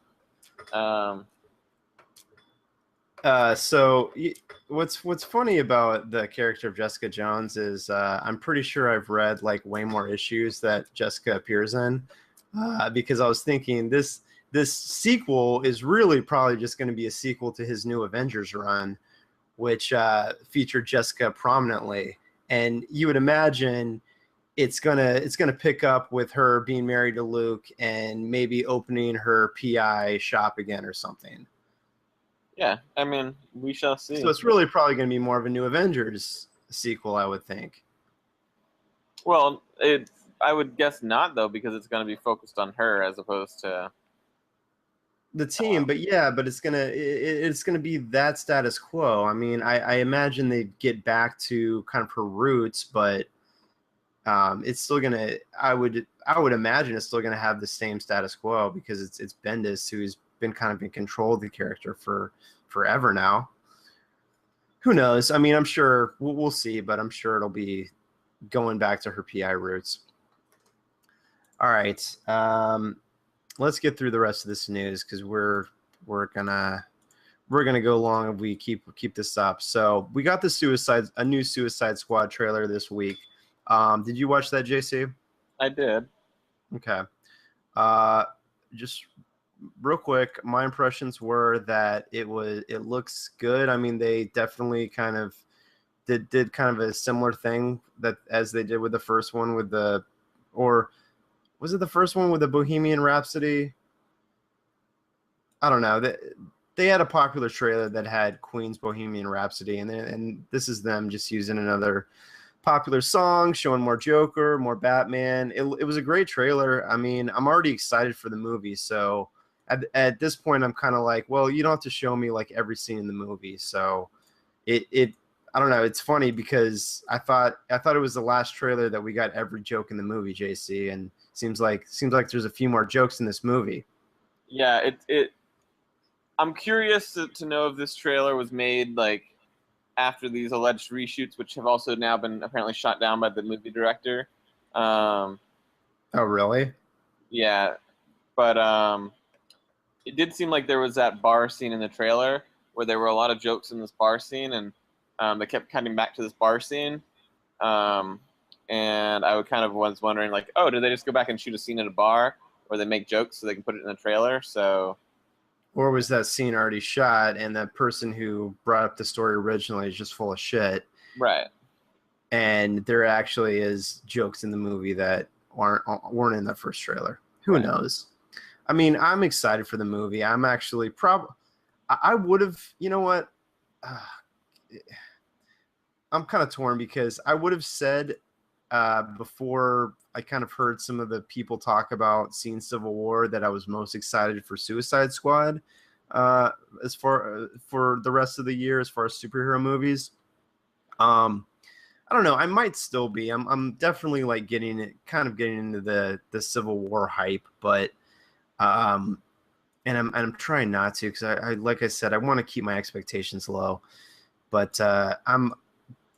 what's funny about the character of Jessica Jones is I'm pretty sure I've read like way more issues that Jessica appears in. Because I was thinking this sequel is really probably just going to be a sequel to his new Avengers run, which featured Jessica prominently, and you would imagine it's gonna pick up with her being married to Luke and maybe opening her PI shop again or something. Yeah, I mean, we shall see. So it's really probably going to be more of a new Avengers sequel, I would think. Well, I would guess not, though, because it's going to be focused on her as opposed to the team. But it's gonna be that status quo. I mean, I imagine they'd get back to kind of her roots, but it's still gonna. I would imagine it's still gonna have the same status quo because it's Bendis who's been kind of in control of the character for forever now. Who knows? I mean, I'm sure we'll see, but I'm sure it'll be going back to her PI roots. All right, let's get through the rest of this news because we're gonna go long if we keep this up. So we got a new Suicide Squad trailer this week. Did you watch that, JC? I did. Okay. Just real quick, my impressions were that it looks good. I mean, they definitely kind of did kind of a similar thing that as they did with the first one or was it the first one with the Bohemian Rhapsody? I don't know. They had a popular trailer that had Queen's Bohemian Rhapsody, and this is them just using another popular song, showing more Joker, more Batman. It was a great trailer. I mean, I'm already excited for the movie, so at this point, I'm kind of like, well, you don't have to show me like every scene in the movie. So I don't know. It's funny because I thought it was the last trailer that we got every joke in the movie, JC, and seems like there's a few more jokes in this movie. Yeah, I'm curious to know if this trailer was made like after these alleged reshoots, which have also now been apparently shot down by the movie director. Oh, really? Yeah, but it did seem like there was that bar scene in the trailer where there were a lot of jokes in this bar scene, and they kept coming back to this bar scene. And I was wondering, like, oh, did they just go back and shoot a scene at a bar where they make jokes so they can put it in the trailer? So, or was that scene already shot and that person who brought up the story originally is just full of shit? Right. And there actually is jokes in the movie that weren't in the first trailer. Who knows? I mean, I'm excited for the movie. I'm actually I would have, you know what? I'm kind of torn because I would have said before I kind of heard some of the people talk about seeing Civil War that I was most excited for Suicide Squad as far for the rest of the year as far as superhero movies. I don't know. I might still be. I'm definitely like getting into the Civil War hype, but and I'm trying not to because I like I said I want to keep my expectations low, but I'm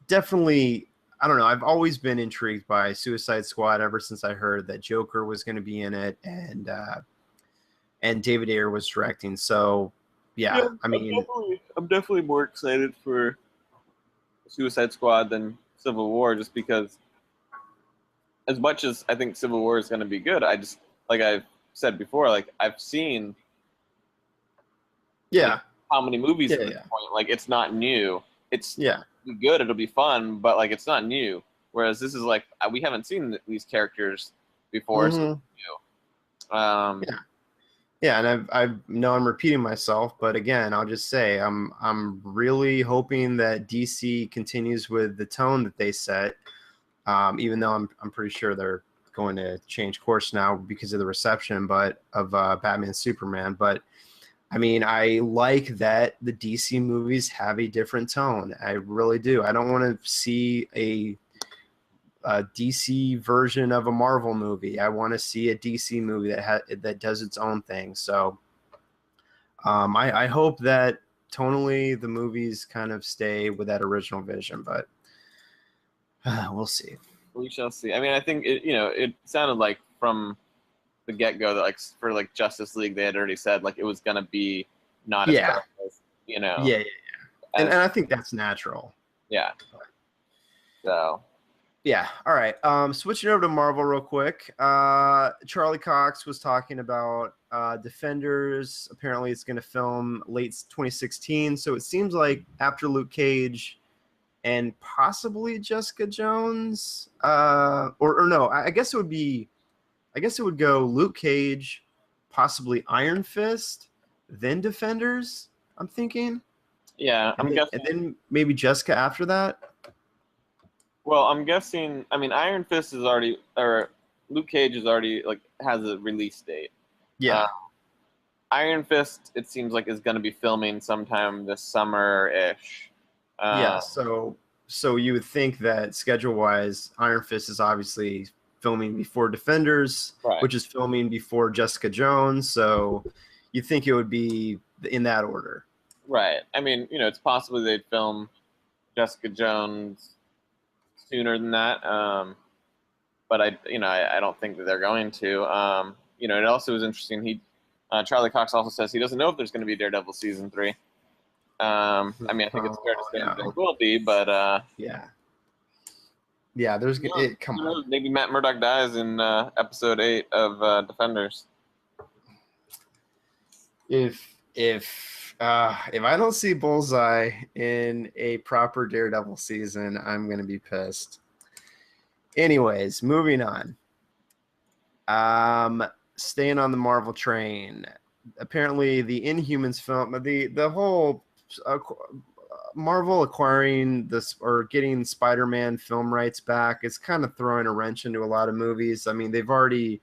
definitely. I don't know. I've always been intrigued by Suicide Squad ever since I heard that Joker was going to be in it and David Ayer was directing. So, yeah I mean, I'm definitely more excited for Suicide Squad than Civil War, just because as much as I think Civil War is going to be good, I just, like I've said before, like I've seen like Yeah. how many movies Yeah, at this yeah. point. Like it's not new. It's Yeah. good. It'll be fun, but like it's not new. Whereas this is like we haven't seen these characters before. So Mhm. it's new. Yeah. Yeah, and I know I'm repeating myself, but again, I'll just say I'm really hoping that DC continues with the tone that they set. Even though I'm pretty sure they're going to change course now because of the reception, but of Batman Superman. But I mean, I like that the DC movies have a different tone. I really do. I don't want to see a DC version of a Marvel movie. I want to see a DC movie that does its own thing. So I hope that tonally the movies kind of stay with that original vision, but we'll see. We shall see. I mean, I think it sounded like from the get go that like for like Justice League they had already said like it was gonna be not as Yeah. bad as Yeah. And I think that's natural. Yeah. So. Yeah. All right. Switching over to Marvel real quick. Charlie Cox was talking about Defenders. Apparently, it's going to film late 2016. So it seems like after Luke Cage and possibly Jessica Jones, or no, I guess it would be. I guess it would go Luke Cage, possibly Iron Fist, then Defenders. I'm thinking. Yeah, I'm guessing. And then maybe Jessica after that. Well, I'm guessing. I mean, Iron Fist is already, or Luke Cage is already like has a release date. Yeah. Iron Fist, it seems like, is going to be filming sometime this summer-ish. Yeah. So you would think that schedule-wise, Iron Fist is obviously filming before Defenders, Right. which is filming before Jessica Jones. So you think it would be in that order. Right. I mean, it's possible they'd film Jessica Jones sooner than that. But I don't think that they're going to. It also was interesting. Charlie Cox also says he doesn't know if there's going to be Daredevil season 3. I mean, I think it's fair to say that there will be, but yeah, there's come on. Maybe Matt Murdock dies in episode 8 of Defenders. If I don't see Bullseye in a proper Daredevil season, I'm gonna be pissed. Anyways, moving on. Staying on the Marvel train. Apparently, the Inhumans film, the whole Marvel acquiring this or getting Spider-Man film rights back is kind of throwing a wrench into a lot of movies. I mean, they've already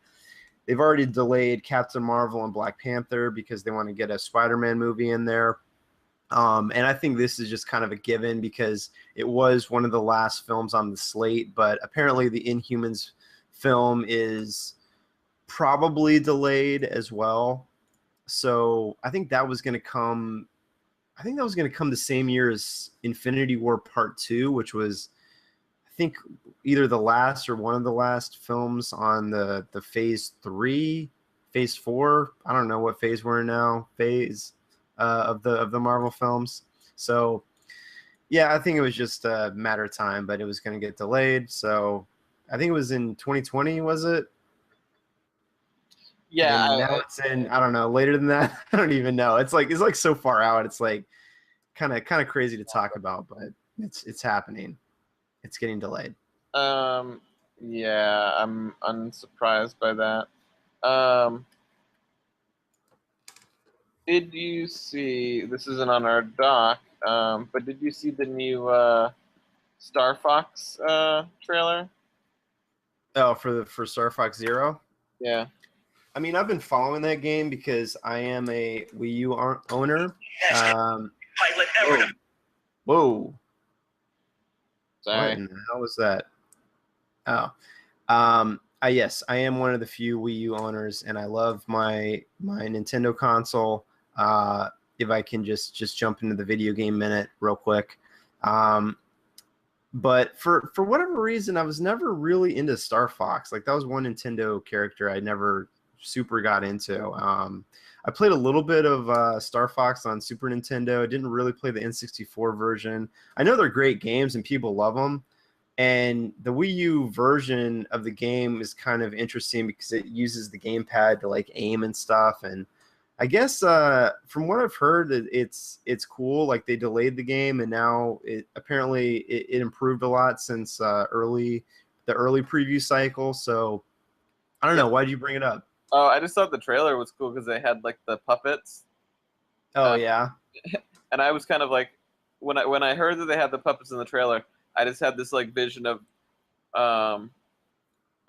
delayed Captain Marvel and Black Panther because they want to get a Spider-Man movie in there. And I think this is just kind of a given because it was one of the last films on the slate, but apparently the Inhumans film is probably delayed as well. So I think that was going to come the same year as Infinity War Part 2, which was, I think, either the last or one of the last films on the phase 3, phase 4. I don't know what phase we're in now. Phase of the Marvel films. So yeah, I think it was just a matter of time, but it was going to get delayed. So I think it was in 2020, was it? Yeah. And now it's in, I don't know, later than that. I don't even know. It's like so far out. It's like kind of crazy to talk about, but it's happening. It's getting delayed. Yeah, I'm unsurprised by that. Did you see? This isn't on our doc, but did you see the new Star Fox trailer? Oh, for Star Fox Zero? Yeah. I mean, I've been following that game because I am a Wii U owner. Pilot ever. Whoa. Sorry. What in the hell was that? Oh. Yes, I am one of the few Wii U owners, and I love my Nintendo console. If I can just jump into the video game minute real quick. But for whatever reason, I was never really into Star Fox. Like, that was one Nintendo character I never super got into. I played a little bit of Star Fox on Super Nintendo. I didn't really play the N64 version. I know they're great games and people love them. And the Wii U version of the game is kind of interesting because it uses the gamepad to like aim and stuff. And I guess from what I've heard, it's cool. Like they delayed the game, and now it improved a lot since the early preview cycle. So I don't know. Why did you bring it up? Oh, I just thought the trailer was cool because they had like the puppets. Oh yeah. And I was kind of like, when I heard that they had the puppets in the trailer, I just had this like vision of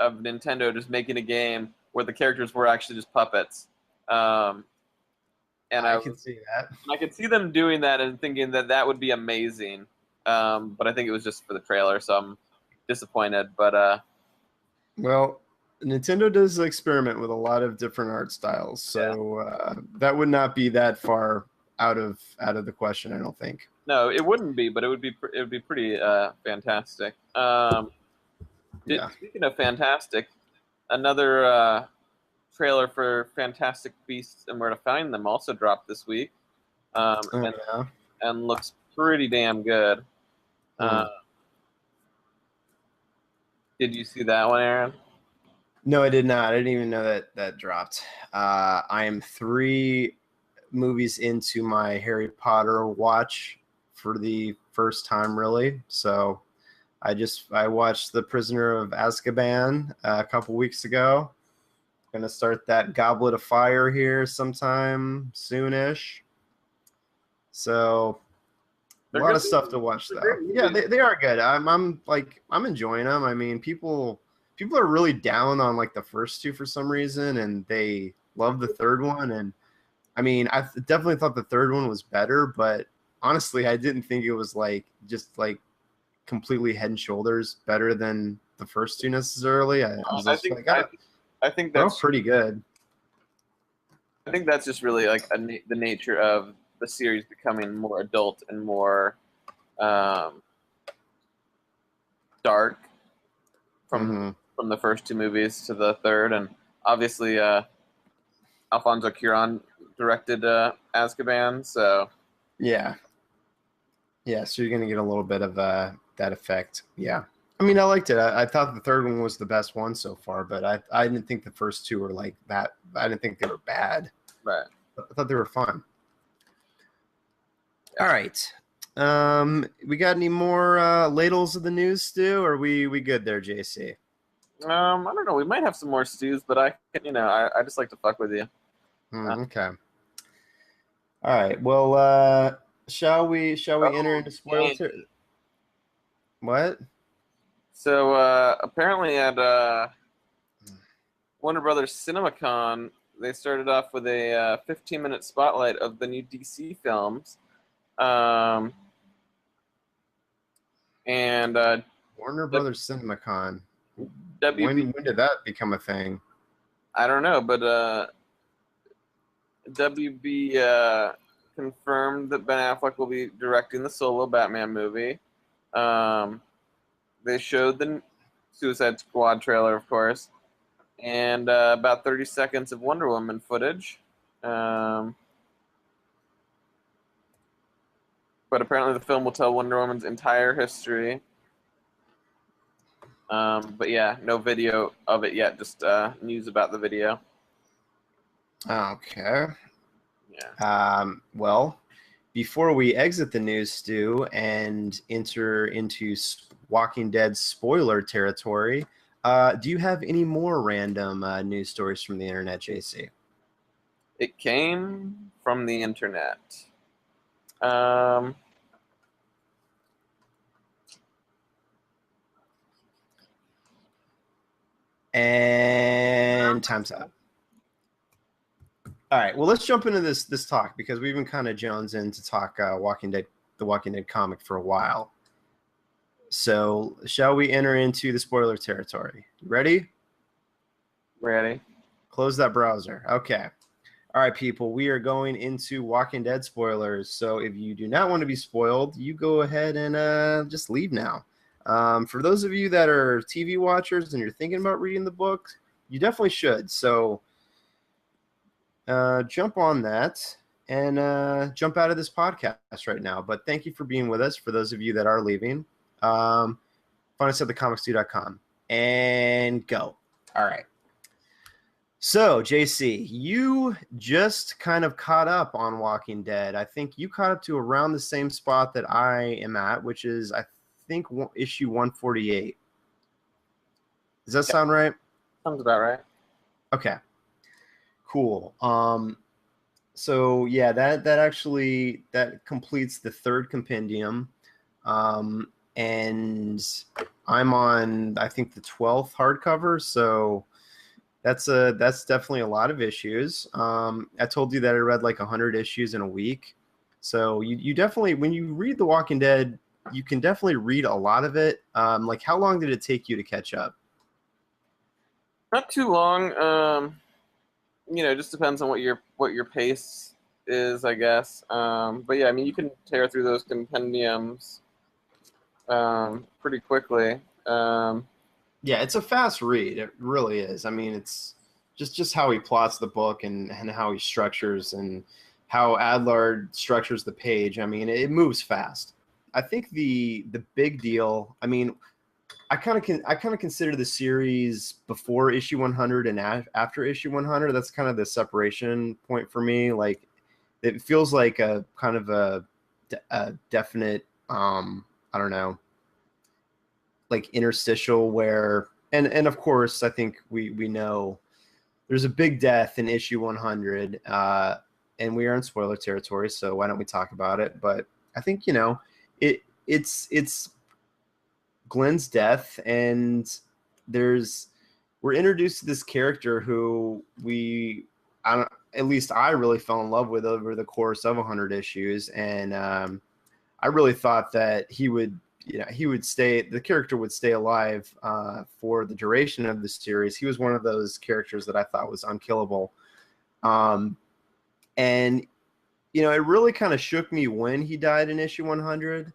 Nintendo just making a game where the characters were actually just puppets. And I can see that. I could see them doing that and thinking that would be amazing. But I think it was just for the trailer, so I'm disappointed. But well, Nintendo does experiment with a lot of different art styles, so that would not be that far out of the question, I don't think. No, it wouldn't be, but it would be pretty fantastic. Speaking of fantastic, another trailer for Fantastic Beasts and Where to Find Them also dropped this week, and looks pretty damn good. Did you see that one, Aaron? No, I did not. I didn't even know that dropped. I am 3 movies into my Harry Potter watch for the first time, really. So I watched The Prisoner of Azkaban a couple weeks ago. Gonna start that Goblet of Fire here sometime soonish. So a lot of stuff to watch though. Yeah, they are good. I'm enjoying them. I mean, people are really down on like the first 2 for some reason, and they love the third one. And I mean, I definitely thought the third one was better, but honestly, I didn't think it was like just like completely head and shoulders better than the first 2 necessarily. I think that's pretty good. I think that's just really like the nature of the series becoming more adult and more dark from the first 2 movies to the third. And obviously Alfonso Cuarón directed Azkaban, so yeah, so you're gonna get a little bit of that effect. Yeah, I mean, I liked it. I thought the third one was the best one so far, but I didn't think the first 2 were like that. I didn't think they were bad. Right. I thought they were fun. All right. We got any more ladles of the news, Stu? Or are we good there, JC? I don't know. We might have some more stews, but I just like to fuck with you. Okay. All right. Well, shall we enter into spoilers? What? So apparently at Warner Brothers CinemaCon, they started off with a 15-minute spotlight of the new DC films. And Warner Brothers CinemaCon. WB, when did that become a thing? I don't know, but WB confirmed that Ben Affleck will be directing the solo Batman movie. They showed the Suicide Squad trailer, of course, and about 30 seconds of Wonder Woman footage. But apparently the film will tell Wonder Woman's entire history. But yeah, no video of it yet, just news about the video. Okay. Yeah. Well, before we exit the news, Stu, and enter into Walking Dead spoiler territory, do you have any more random news stories from the internet, JC? It came from the internet. And time's up. All right. Well, let's jump into this talk because we've been kind of jones in to talk the Walking Dead comic for a while. So, shall we enter into the spoiler territory? Ready? Ready. Close that browser. Okay. All right, people. We are going into Walking Dead spoilers. So, if you do not want to be spoiled, you go ahead and just leave now. For those of you that are TV watchers and you're thinking about reading the book, you definitely should. So, jump on that and jump out of this podcast right now. But thank you for being with us. For those of you that are leaving, find us at thecomicstew.com and go. All right. So, JC, you just kind of caught up on Walking Dead. I think you caught up to around the same spot that I am at, which is, I think, issue 148. Does that sound right? Sounds about right. Okay. Cool. So yeah, that actually completes the third compendium. And I'm on, I think, the 12th hardcover, so that's definitely a lot of issues. I told you that I read like 100 issues in a week. So you definitely, when you read The Walking Dead, you can definitely read a lot of it. Like, how long did it take you to catch up? Not too long. It just depends on what your pace is, I guess. But yeah, I mean, you can tear through those compendiums pretty quickly. Yeah, it's a fast read. It really is. I mean, it's just how he plots the book and how he structures and how Adlard structures the page. I mean, it moves fast. I think the big deal, I mean, I kind of consider the series before issue 100 and after issue 100. That's kind of the separation point for me. Like, it feels like a kind of a definite, I don't know, like interstitial where, and of course, I think we know there's a big death in issue 100, and we are in spoiler territory, so why don't we talk about it? But I think, it's Glenn's death, and we're introduced to this character who at least I really fell in love with over the course of 100 issues, and I really thought that the character would stay alive for the duration of the series. He was one of those characters that I thought was unkillable, and it really kind of shook me when he died in issue 100.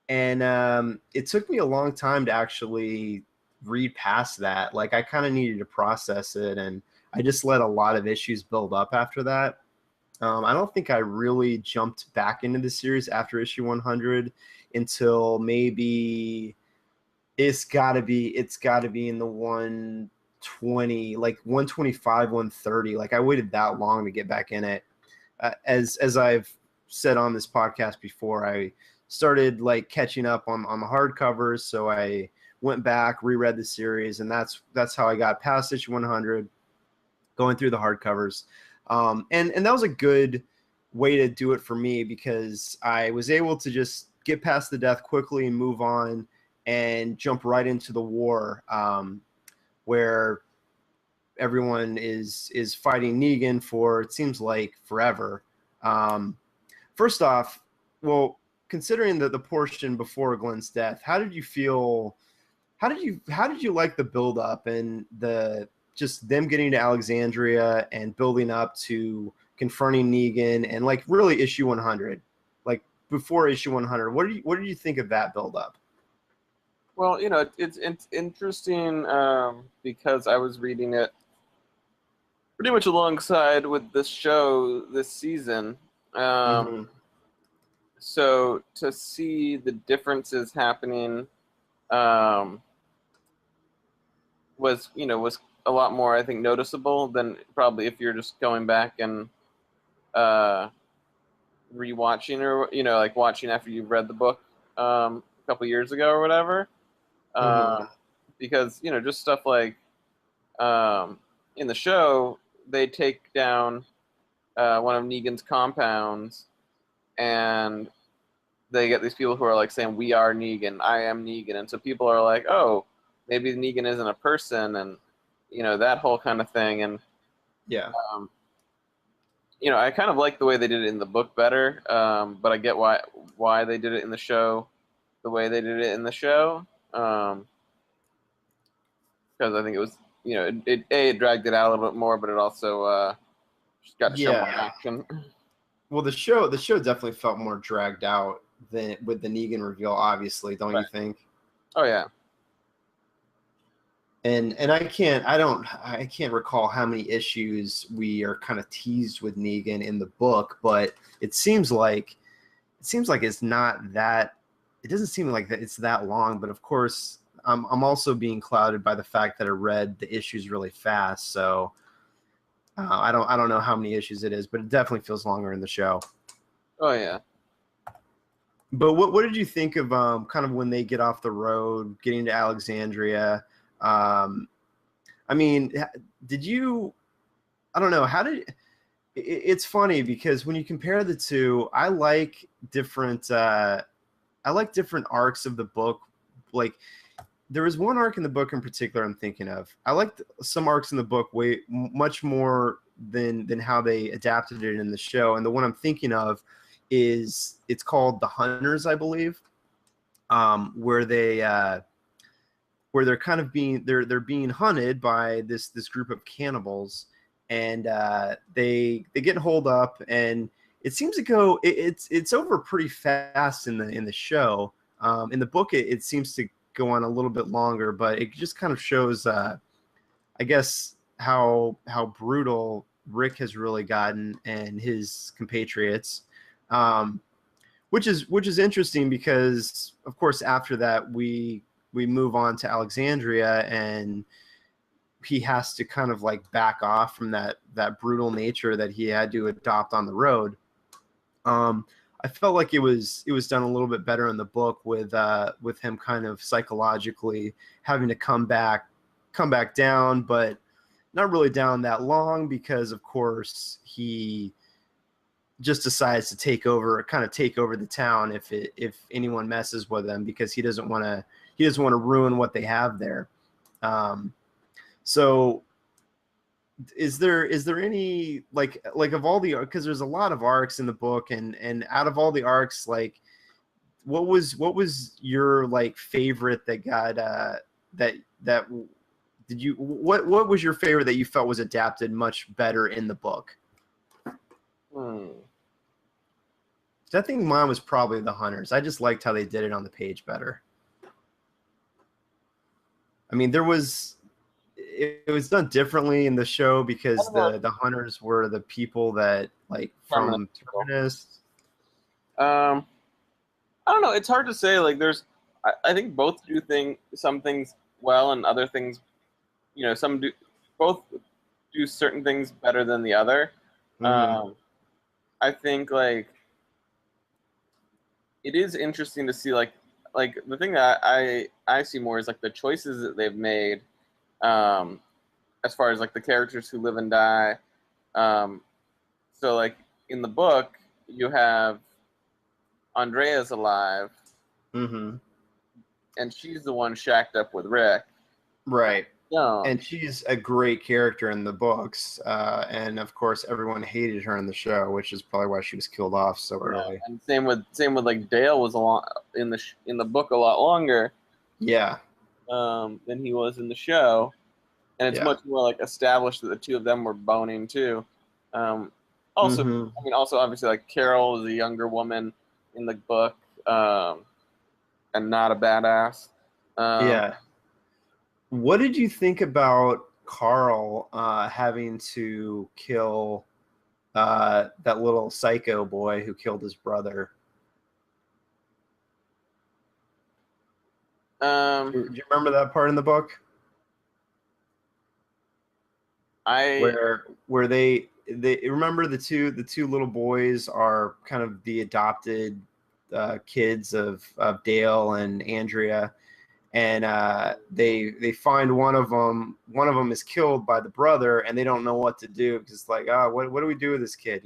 And it took me a long time to actually read past that. Like, I kind of needed to process it, and I just let a lot of issues build up after that. I don't think I really jumped back into the series after issue 100 until maybe it's got to be in the 120, like 125, 130. Like, I waited that long to get back in it. As I've said on this podcast before, I started like catching up on the hardcovers, so I went back, reread the series, and that's how I got past issue 100, going through the hardcovers. And that was a good way to do it for me, because I was able to just get past the death quickly and move on and jump right into the war, where everyone is fighting Negan for, it seems like, forever. First off, well, considering the portion before Glenn's death, how did you feel? How did you like the build up and just them getting to Alexandria and building up to confronting Negan and like really issue 100, like before issue 100? What did you think of that build up? Well, it's interesting because I was reading it pretty much alongside with this show this season. So to see the differences happening was a lot more, I think, noticeable than probably if you're just going back and rewatching, or like watching after you've read the book a couple years ago or whatever. Because just stuff like in the show, they take down one of Negan's compounds, and they get these people who are like saying, "We are Negan, I am Negan," and so people are like, "Oh, maybe Negan isn't a person," and that whole kind of thing. And yeah, I kind of like the way they did it in the book better, but I get why they did it in the show the way they did it in the show, because I think it was it dragged it out a little bit more, but it also just got to show more action. Well, the show definitely felt more dragged out than with the Negan reveal, obviously, don't you think? Oh yeah. And I can't recall how many issues we are kind of teased with Negan in the book, but it seems like it's not that. It doesn't seem like that it's that long, but of course, I'm also being clouded by the fact that I read the issues really fast, so I don't know how many issues it is, but it definitely feels longer in the show. Oh yeah. But what did you think of kind of when they get off the road, getting to Alexandria? I mean, did you? I don't know. How did? It's funny because when you compare the two, I like different. I like different arcs of the book. Like there was one arc in the book in particular I'm thinking of. I liked some arcs in the book way much more than how they adapted it in the show. And the one I'm thinking of is it's called The Hunters, I believe, where they're kind of they're being hunted by this group of cannibals, and they get holed up, and it seems to go it's over pretty fast in the show. In the book, it seems to go on a little bit longer, but it just kind of shows, I guess, how brutal Rick has really gotten and his compatriots, which is interesting because, of course, after that we move on to Alexandria, and he has to kind of like back off from that brutal nature that he had to adopt on the road. I felt like it was done a little bit better in the book with him kind of psychologically having to come back down, but not really down that long because, of course, he just decides to take over the town if anyone messes with him, because he doesn't want to ruin what they have there. So is there any like of all the, because there's a lot of arcs in the book, and out of all the arcs, like what was your like favorite that got what was your favorite that you felt was adapted much better in the book? I think mine was probably The Hunters. I just liked how they did it on the page better. I mean, it was done differently in the show because the Hunters were the people that, like, from Terminus. I don't know. It's hard to say. Like, I think both do some things well, and other things, both do certain things better than the other. Mm-hmm. I think, like, it is interesting to see, like the thing that I see more is like the choices that they've made, as far as like the characters who live and die. So like in the book, you have Andrea's alive, Mm-hmm. and she's the one shacked up with Rick. Right. No. And she's a great character in the books, and of course everyone hated her in the show, which is probably why she was killed off so early. And same with like Dale was in the book a lot longer. Yeah. Than he was in the show, and it's much more like established that the two of them were boning too. Also, Mm-hmm. I mean, also obviously like Carol is a younger woman in the book, and not a badass. Yeah. What did you think about Carl having to kill that little psycho boy who killed his brother? Do you remember that part in the book? Where they remember the two little boys are kind of the adopted kids of Dale and Andrea. And they find one of them is killed by the brother, and they don't know what to do because it's like, what do we do with this kid,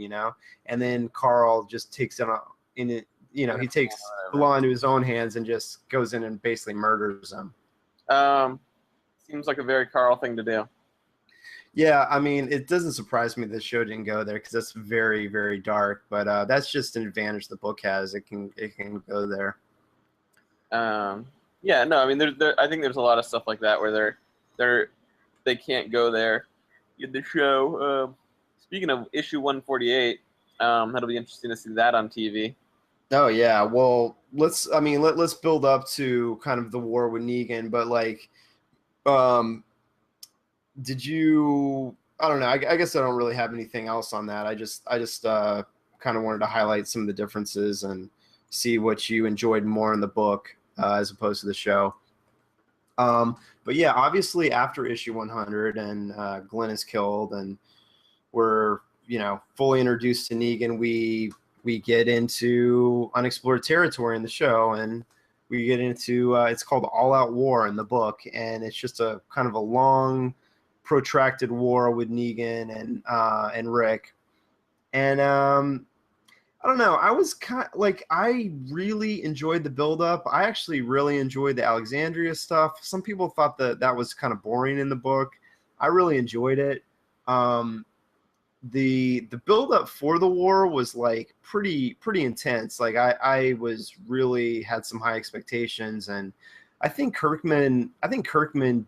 And then Carl just takes it in it, he takes the law into his own hands and just goes in and basically murders him. Seems like a very Carl thing to do. Yeah, I mean, it doesn't surprise me the show didn't go there because that's very, very dark. But that's just an advantage the book has. It can go there. Yeah, no, I mean, I think there's a lot of stuff like that where they can't go there in the show. Speaking of issue 148, that'll be interesting to see that on TV. Oh yeah, well, let's build up to kind of the war with Negan, but like Um, did you? I don't know. I guess I don't really have anything else on that. I just kind of wanted to highlight some of the differences and see what you enjoyed more in the book as opposed to the show. But yeah, obviously after issue 100 and Glenn is killed and we're fully introduced to Negan, we get into unexplored territory in the show, and we get into it's called All Out War in the book, and it's just a kind of a long, protracted war with Negan and Rick, and I don't know. I was I really enjoyed the build-up. I actually really enjoyed the Alexandria stuff. Some people thought that was kind of boring in the book. I really enjoyed it. The build-up for the war was like pretty intense. Like I was really had some high expectations, and I think Kirkman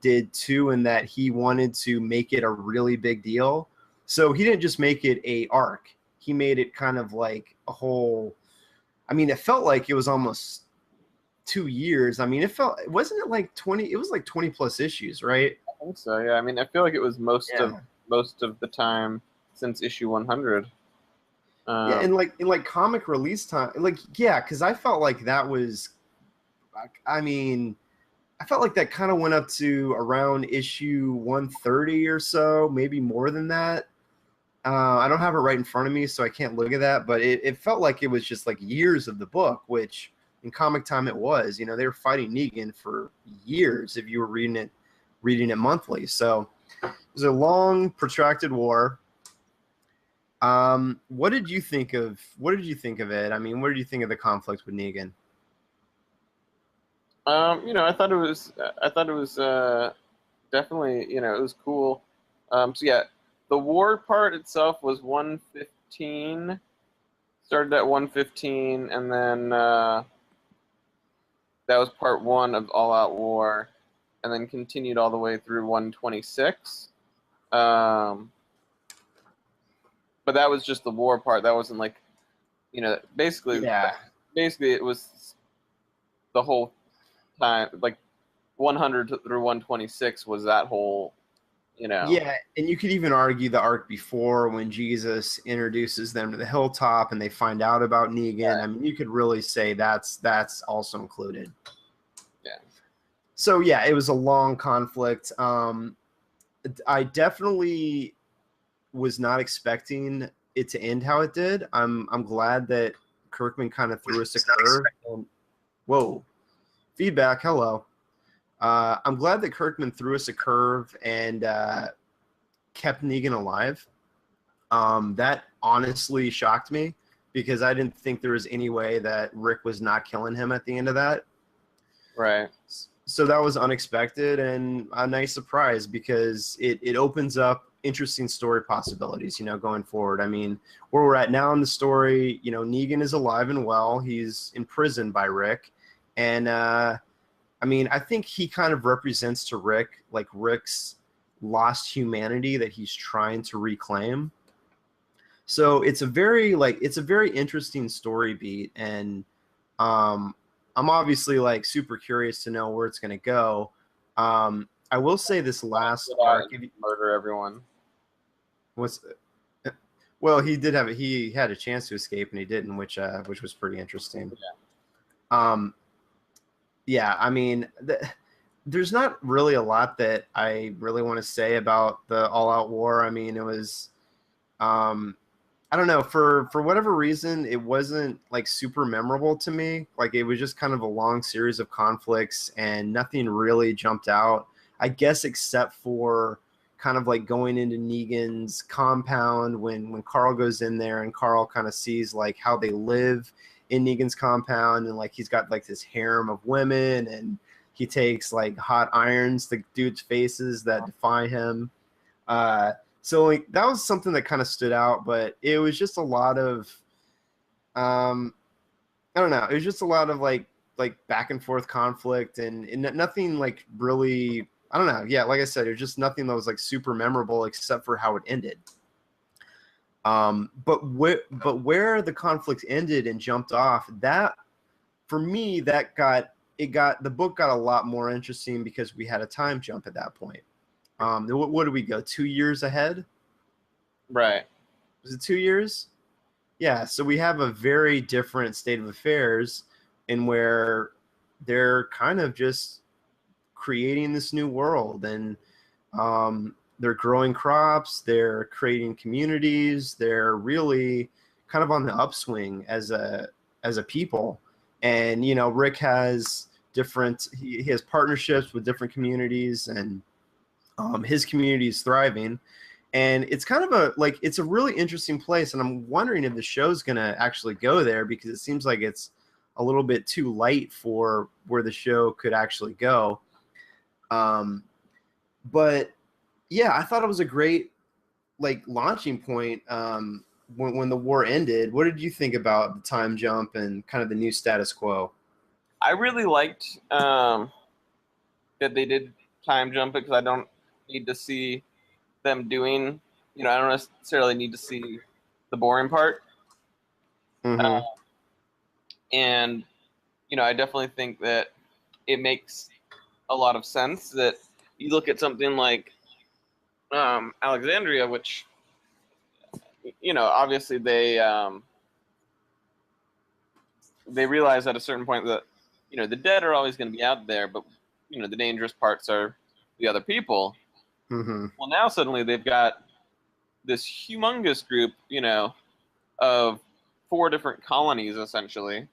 did too, in that he wanted to make it a really big deal. So he didn't just make it a arc. He made it kind of like a whole. I mean, it felt like it was almost 2 years. I mean, wasn't it like 20? It was like 20 plus issues, right? I think so. Yeah. I mean, I feel like it was most of the time since issue 100. Yeah, and in comic release time, because I felt like that was. I mean, I felt like that kind of went up to around issue 130 or so, maybe more than that. I don't have it right in front of me, so I can't look at that, but it felt like it was just like years of the book, which in comic time it was. They were fighting Negan for years if you were reading it monthly. So it was a long, protracted war. What did you think of it? I mean, what did you think of the conflict with Negan? I thought it was definitely, it was cool. So yeah, the war part itself was 115, started at 115, and then that was part 1 of All Out War, and then continued all the way through 126. But that was just the war part. That wasn't like, basically it was the whole time, like 100 through 126 was that whole, Yeah, and you could even argue the arc before, when Jesus introduces them to the hilltop and they find out about Negan. Yeah. I mean, you could really say that's also included. Yeah. So yeah, it was a long conflict. I definitely was not expecting it to end how it did. I'm glad that Kirkman kind of threw us a curve. Whoa, feedback. Hello. I'm glad that Kirkman threw us a curve and kept Negan alive. That honestly shocked me, because I didn't think there was any way that Rick was not killing him at the end of that. Right. So that was unexpected and a nice surprise, because it opens up interesting story possibilities, going forward. I mean, where we're at now in the story, Negan is alive and well. He's imprisoned by Rick. And, I mean, I think he kind of represents to Rick, like, Rick's lost humanity that he's trying to reclaim. So it's a very interesting story beat. And, I'm obviously like super curious to know where it's going to go. I will say this last arc, murder everyone. Well, he had a chance to escape and he didn't, which was pretty interesting. Yeah. Yeah, I mean, there's not really a lot that I really want to say about the All Out War. I mean, it was, I don't know, for whatever reason, it wasn't like super memorable to me. Like, it was just kind of a long series of conflicts and nothing really jumped out, I guess, except for kind of like going into Negan's compound when Carl goes in there and Carl kind of sees like how they live in Negan's compound, and like he's got like this harem of women, and he takes like hot irons to dudes' faces that defy him. So like that was something that kind of stood out, but it was just a lot of I don't know, it was just a lot of like back and forth conflict and nothing like really, I don't know. Yeah, like I said, it was just nothing that was like super memorable except for how it ended. But where the conflict ended and jumped off, that for me, that got the book got a lot more interesting because we had a time jump at that point. What did we go 2 years ahead? Right. Was it 2 years? Yeah. So we have a very different state of affairs in where they're kind of just creating this new world, and they're growing crops, they're creating communities, they're really kind of on the upswing as a people. And Rick has he has partnerships with different communities, and his community is thriving, and it's kind of it's a really interesting place, and I'm wondering if the show's gonna actually go there, because it seems like it's a little bit too light for where the show could actually go. But yeah, I thought it was a great launching point when the war ended. What did you think about the time jump and kind of the new status quo? I really liked that they did time jump it, because I don't need to see them doing, I don't necessarily need to see the boring part. Mm-hmm. And, I definitely think that it makes a lot of sense that you look at something like Alexandria, which, obviously they realize at a certain point that, the dead are always going to be out there, but, the dangerous parts are the other people. Mm-hmm. Well, now suddenly they've got this humongous group, of 4 different colonies, essentially.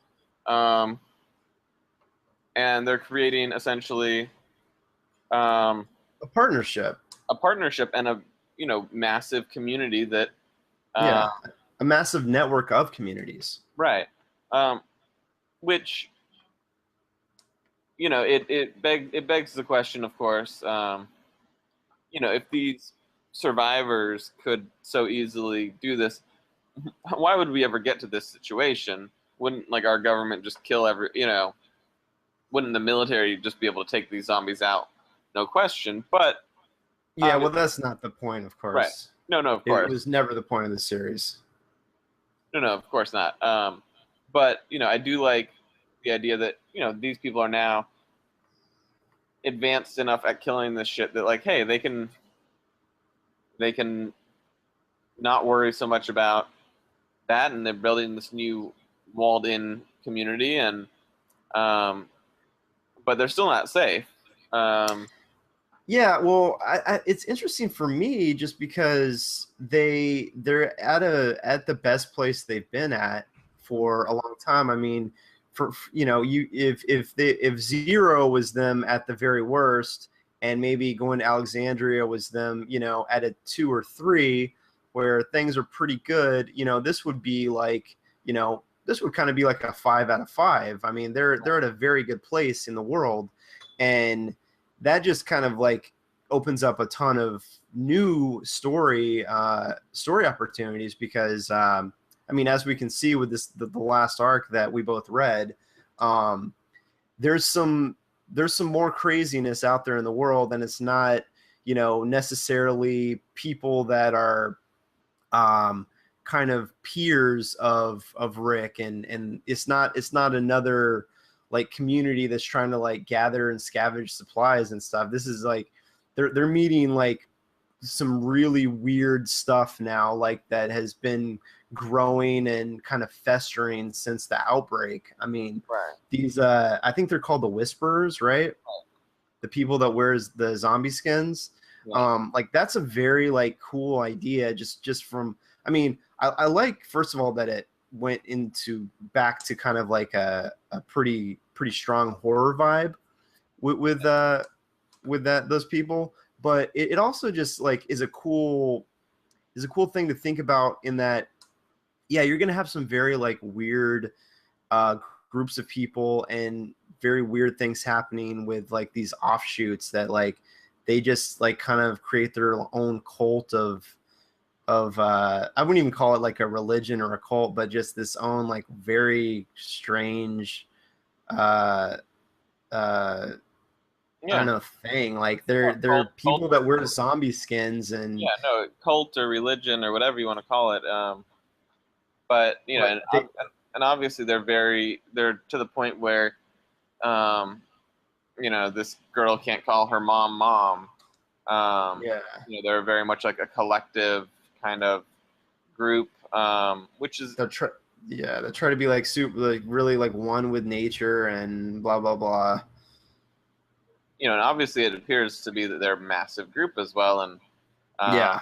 And they're creating, essentially, a partnership. And a, massive community that... a massive network of communities. Right. Which, it begs the question, of course, if these survivors could so easily do this, why would we ever get to this situation? Wouldn't our government just kill wouldn't the military just be able to take these zombies out? No question. But yeah, well, that's not the point, of course. Right. No, of course. It was never the point of the series. No, of course not. But, I do like the idea that, these people are now advanced enough at killing this shit that, hey, they can not worry so much about that, and they're building this new walled-in community, and but they're still not safe. Yeah, well, it's interesting for me just because they're at the best place they've been at for a long time. I mean, if Zero was them at the very worst, and maybe going to Alexandria was them, at a 2 or 3 where things are pretty good, this would be this would kind of be like a 5 out of 5. I mean, they're at a very good place in the world, and that just kind of opens up a ton of new story opportunities, because I mean, as we can see with the last arc that we both read, there's some more craziness out there in the world, and it's not necessarily people that are kind of peers of Rick, and it's not another community that's trying to gather and scavenge supplies and stuff. This is they're meeting some really weird stuff now, that has been growing and kind of festering since the outbreak. I mean, right. These I think they're called the Whisperers, right? The people that wears the zombie skins. Yeah. That's a very cool idea, just from, I mean, I like, first of all, that it went back to kind of a pretty strong horror vibe with those people, but it also just is a cool thing to think about, in that, yeah, you're gonna have some very weird groups of people and very weird things happening with these offshoots that they just kind of create their own cult of I wouldn't even call it a religion or a cult, but just this own very strange I don't know, thing. They're people that wear zombie skins, and cult or religion or whatever you want to call it. But and obviously they're to the point where this girl can't call her mom. Yeah. They're very much like a collective kind of group, which is They try to be like super, like really like one with nature and blah blah blah. and obviously it appears to be that they're a massive group as well, and Yeah.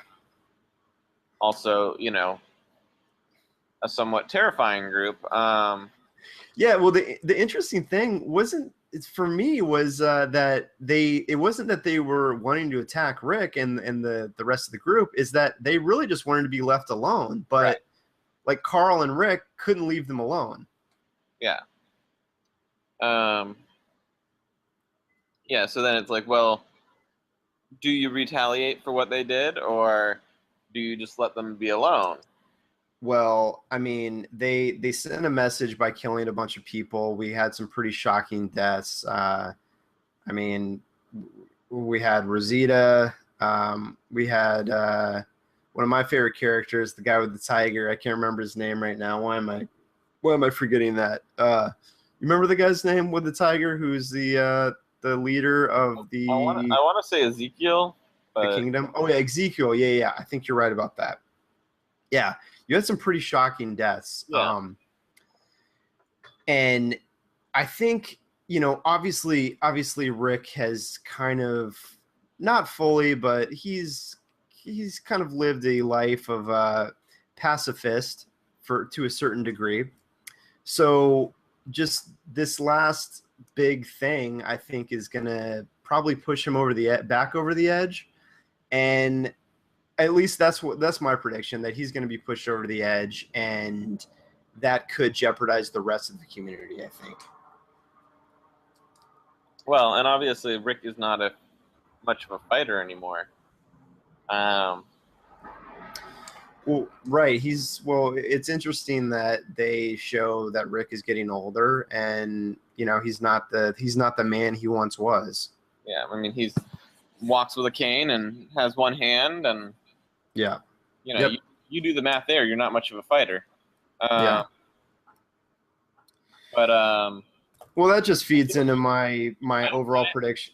also a somewhat terrifying group. Yeah, well, the interesting thing for me was that it wasn't that they were wanting to attack Rick and the rest of the group, is that they really just wanted to be left alone, but Right. like Carl and Rick couldn't leave them alone. Yeah. Yeah, so then it's like, well, do you retaliate for what they did, or do you just let them be alone? Well, I mean, they sent a message by killing a bunch of people. We had some pretty shocking deaths. I mean, we had Rosita. We had one of my favorite characters, the guy with the tiger. I can't remember his name right now. Why am I forgetting that? You remember the guy's name with the tiger, who's the leader of the I want to say Ezekiel, the kingdom? Oh yeah, Ezekiel. Yeah. I think you're right about that. Yeah, you had some pretty shocking deaths. Yeah. And I think, obviously Rick has kind of, not fully, but he's kind of lived a life of pacifist to a certain degree. So just this last big thing, I think, is going to probably push him back over the edge. And at least that's my prediction, that he's going to be pushed over the edge, and that could jeopardize the rest of the community, I think. Well, and obviously Rick is not much of a fighter anymore. Well, right. It's interesting that they show that Rick is getting older, and he's not the man he once was. Yeah, I mean, he walks with a cane and has one hand, and yeah, yep. you do the math there. You're not much of a fighter. Yeah. But well, that just feeds into my overall prediction.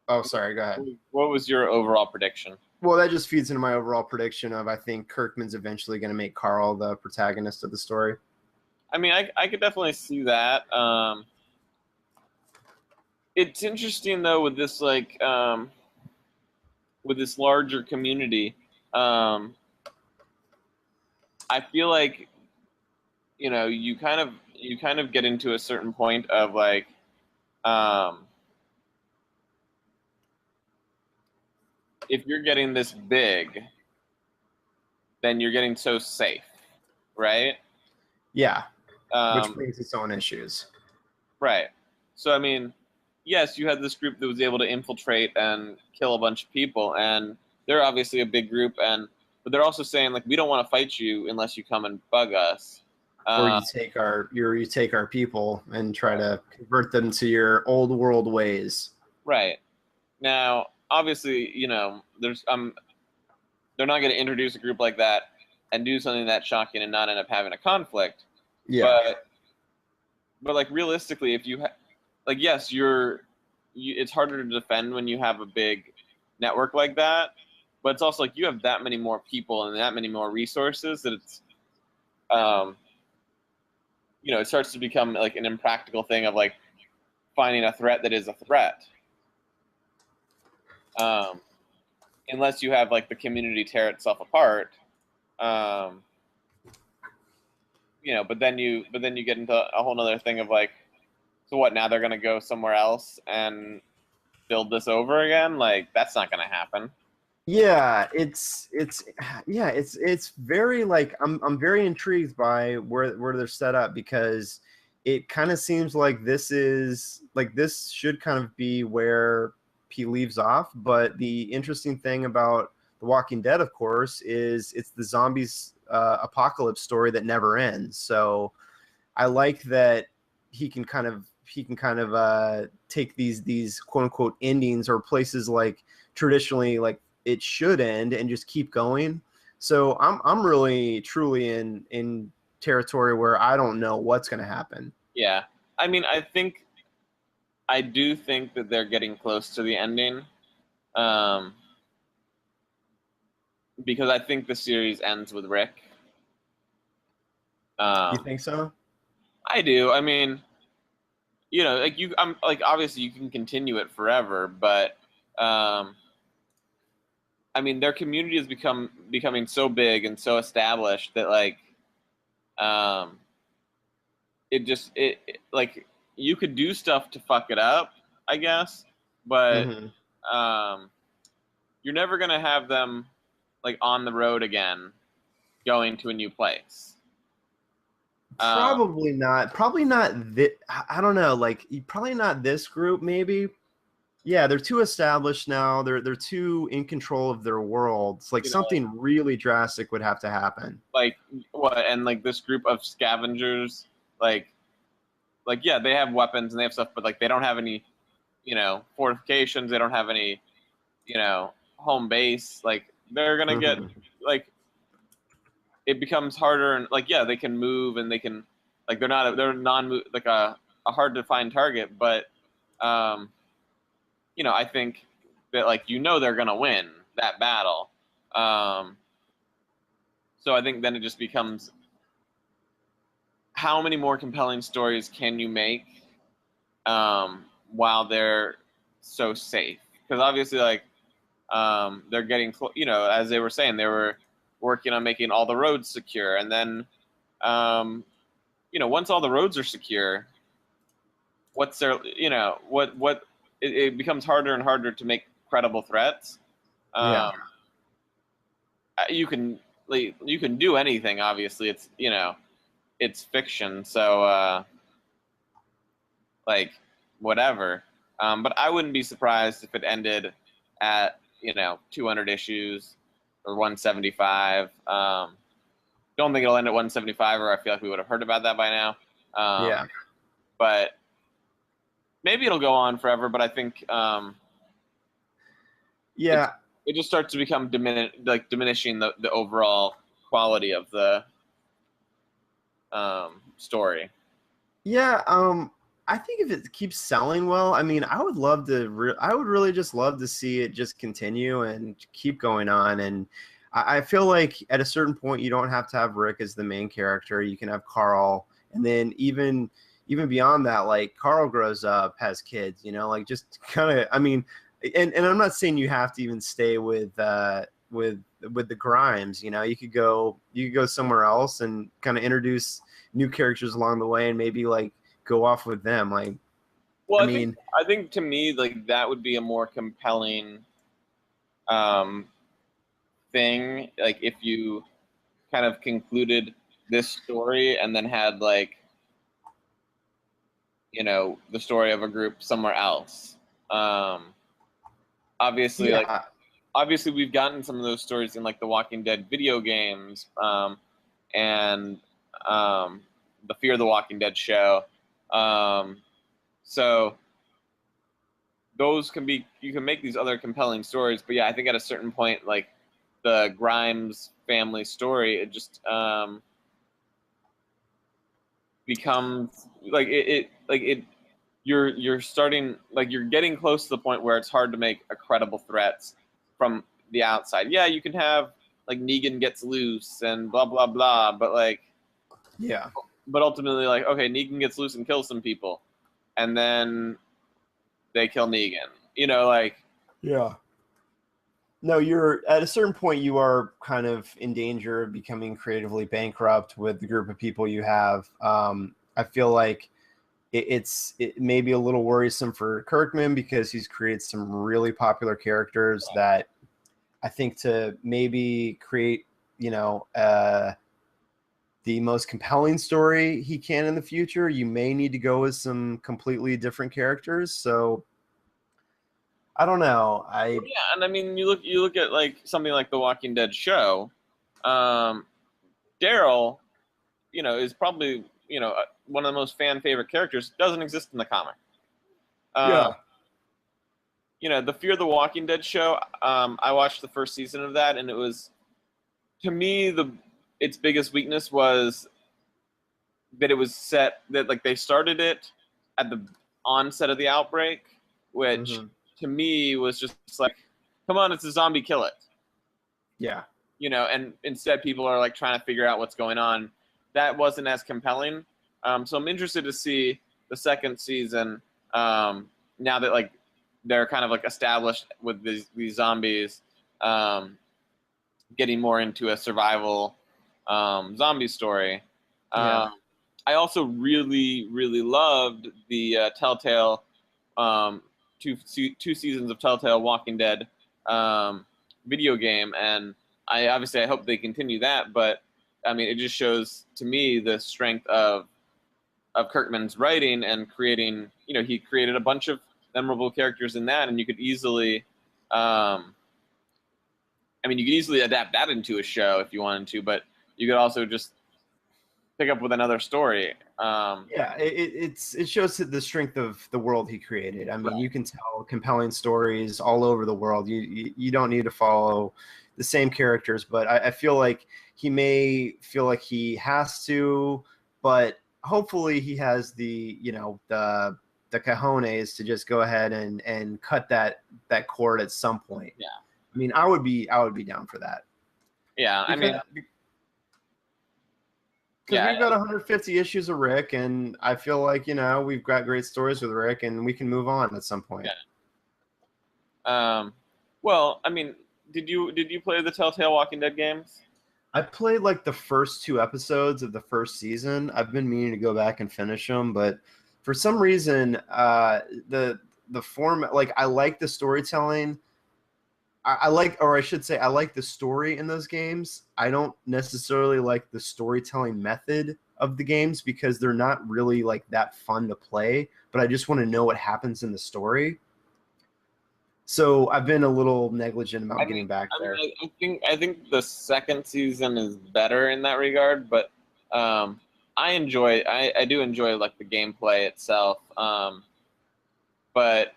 Oh, sorry. Go ahead. What was your overall prediction? Well, that just feeds into my overall prediction of, I think Kirkman's eventually going to make Carl the protagonist of the story. I mean, I could definitely see that. It's interesting though with this with this larger community. I feel like you kind of get into a certain point of like if you're getting this big, then you're getting so safe, right? Yeah, which brings its own issues. Right. So, I mean, yes, you had this group that was able to infiltrate and kill a bunch of people, and they're obviously a big group, but they're also saying, like, we don't want to fight you unless you come and bug us. Or you take our people and try to convert them to your old world ways. Right. Now, obviously, there's they're not going to introduce a group like that and do something that shocking and not end up having a conflict. Yeah. But like realistically, if you yes, it's harder to defend when you have a big network like that. But it's also like you have that many more people and that many more resources that it's it starts to become like an impractical thing of like finding a threat that is a threat. Unless you have like the community tear itself apart, but then you get into a whole other thing of like, so what? Now they're gonna go somewhere else and build this over again? Like that's not gonna happen. Yeah, it's very like I'm very intrigued by where they're set up, because it kind of seems like this should kind of be where he leaves off. But the interesting thing about The Walking Dead, of course, is it's the zombies apocalypse story that never ends. So I like that he can kind of take these quote unquote endings or places like traditionally like it should end and just keep going. So I'm really truly in territory where I don't know what's going to happen. Yeah, I mean, I think I do think that they're getting close to the ending, because I think the series ends with Rick. You think so? I do. I mean, I'm like, obviously you can continue it forever, but I mean, their community is becoming so big and so established that like, like you could do stuff to fuck it up, I guess, but you're never gonna have them like on the road again, going to a new place. Probably not. Probably not. I don't know. Like, probably not this group. Maybe. Yeah, they're too established now. They're too in control of their worlds. Like something really drastic would have to happen. Like what? And like this group of scavengers, like yeah, they have weapons and they have stuff, but like they don't have any, fortifications. They don't have any, home base. Like they're gonna get like. It becomes harder, and like, yeah, they can move and they can, like, they're non like a hard to find target, but I think that like they're gonna win that battle, so I think then it just becomes how many more compelling stories can you make while they're so safe, because obviously like they're getting as they were saying, they were working on making all the roads secure, and then once all the roads are secure, what's their it becomes harder and harder to make credible threats. You can do anything, obviously. It's it's fiction, so like whatever, but I wouldn't be surprised if it ended at 200 issues or 175. Don't think it'll end at 175, or I feel like we would have heard about that by now. But maybe it'll go on forever. But I think it just starts to become diminishing the overall quality of the story. I think if it keeps selling well, I mean, I would love to. I would really just love to see it just continue and keep going on. And I feel like at a certain point, you don't have to have Rick as the main character. You can have Carl, and then even beyond that, like Carl grows up, has kids. Like just kind of. I mean, and I'm not saying you have to even stay with the Grimes. You could go somewhere else and kind of introduce new characters along the way, and maybe like go off with them. Like, well, I think to me, like, that would be a more compelling thing. Like if you kind of concluded this story and then had like the story of a group somewhere else. Obviously we've gotten some of those stories in like the Walking Dead video games, and the Fear the Walking Dead show. So those you can make these other compelling stories, but yeah, I think at a certain point, like the Grimes family story, it just becomes like you're starting, like you're getting close to the point where it's hard to make a credible threats from the outside. Yeah, you can have like Negan gets loose and blah blah blah, but like but ultimately, like, okay, Negan gets loose and kills some people, and then they kill Negan. No, you're at a certain point, you are kind of in danger of becoming creatively bankrupt with the group of people you have. I feel like it may be a little worrisome for Kirkman because he's created some really popular characters that I think to maybe create, the most compelling story he can in the future, you may need to go with some completely different characters. So I don't know. And I mean, you look at like something like the Walking Dead show. Daryl, is probably one of the most fan favorite characters. Doesn't exist in the comic. The Fear the Walking Dead show. I watched the first season of that, and it was, to me, its biggest weakness was that it was set that like they started it at the onset of the outbreak, which to me was just like, come on, it's a zombie, kill it. Yeah. And instead people are like trying to figure out what's going on. That wasn't as compelling. So I'm interested to see the second season, now that like they're kind of like established with these zombies, getting more into a survival zombie story. Yeah. I also really, really loved the Telltale two seasons of Telltale Walking Dead video game, and I hope they continue that. But I mean, it just shows to me the strength of Kirkman's writing and creating. He created a bunch of memorable characters in that, and you could easily, you could easily adapt that into a show if you wanted to, but you could also just pick up with another story. Yeah, it shows the strength of the world he created. I mean, you can tell compelling stories all over the world. You don't need to follow the same characters, but I feel like he may feel like he has to, but hopefully he has the cojones to just go ahead and cut that cord at some point. Yeah. I mean, I would be down for that. Yeah, because we've got 150 issues of Rick, and I feel like we've got great stories with Rick, and we can move on at some point. Yeah. Well, I mean, did you play the Telltale Walking Dead games? I played like the first 2 episodes of the first season. I've been meaning to go back and finish them, but for some reason, the format, like I like the storytelling. I like the story in those games. I don't necessarily like the storytelling method of the games because they're not really like that fun to play, but I just want to know what happens in the story. So I've been a little negligent about getting back there. I think the second season is better in that regard, but I do enjoy like the gameplay itself. But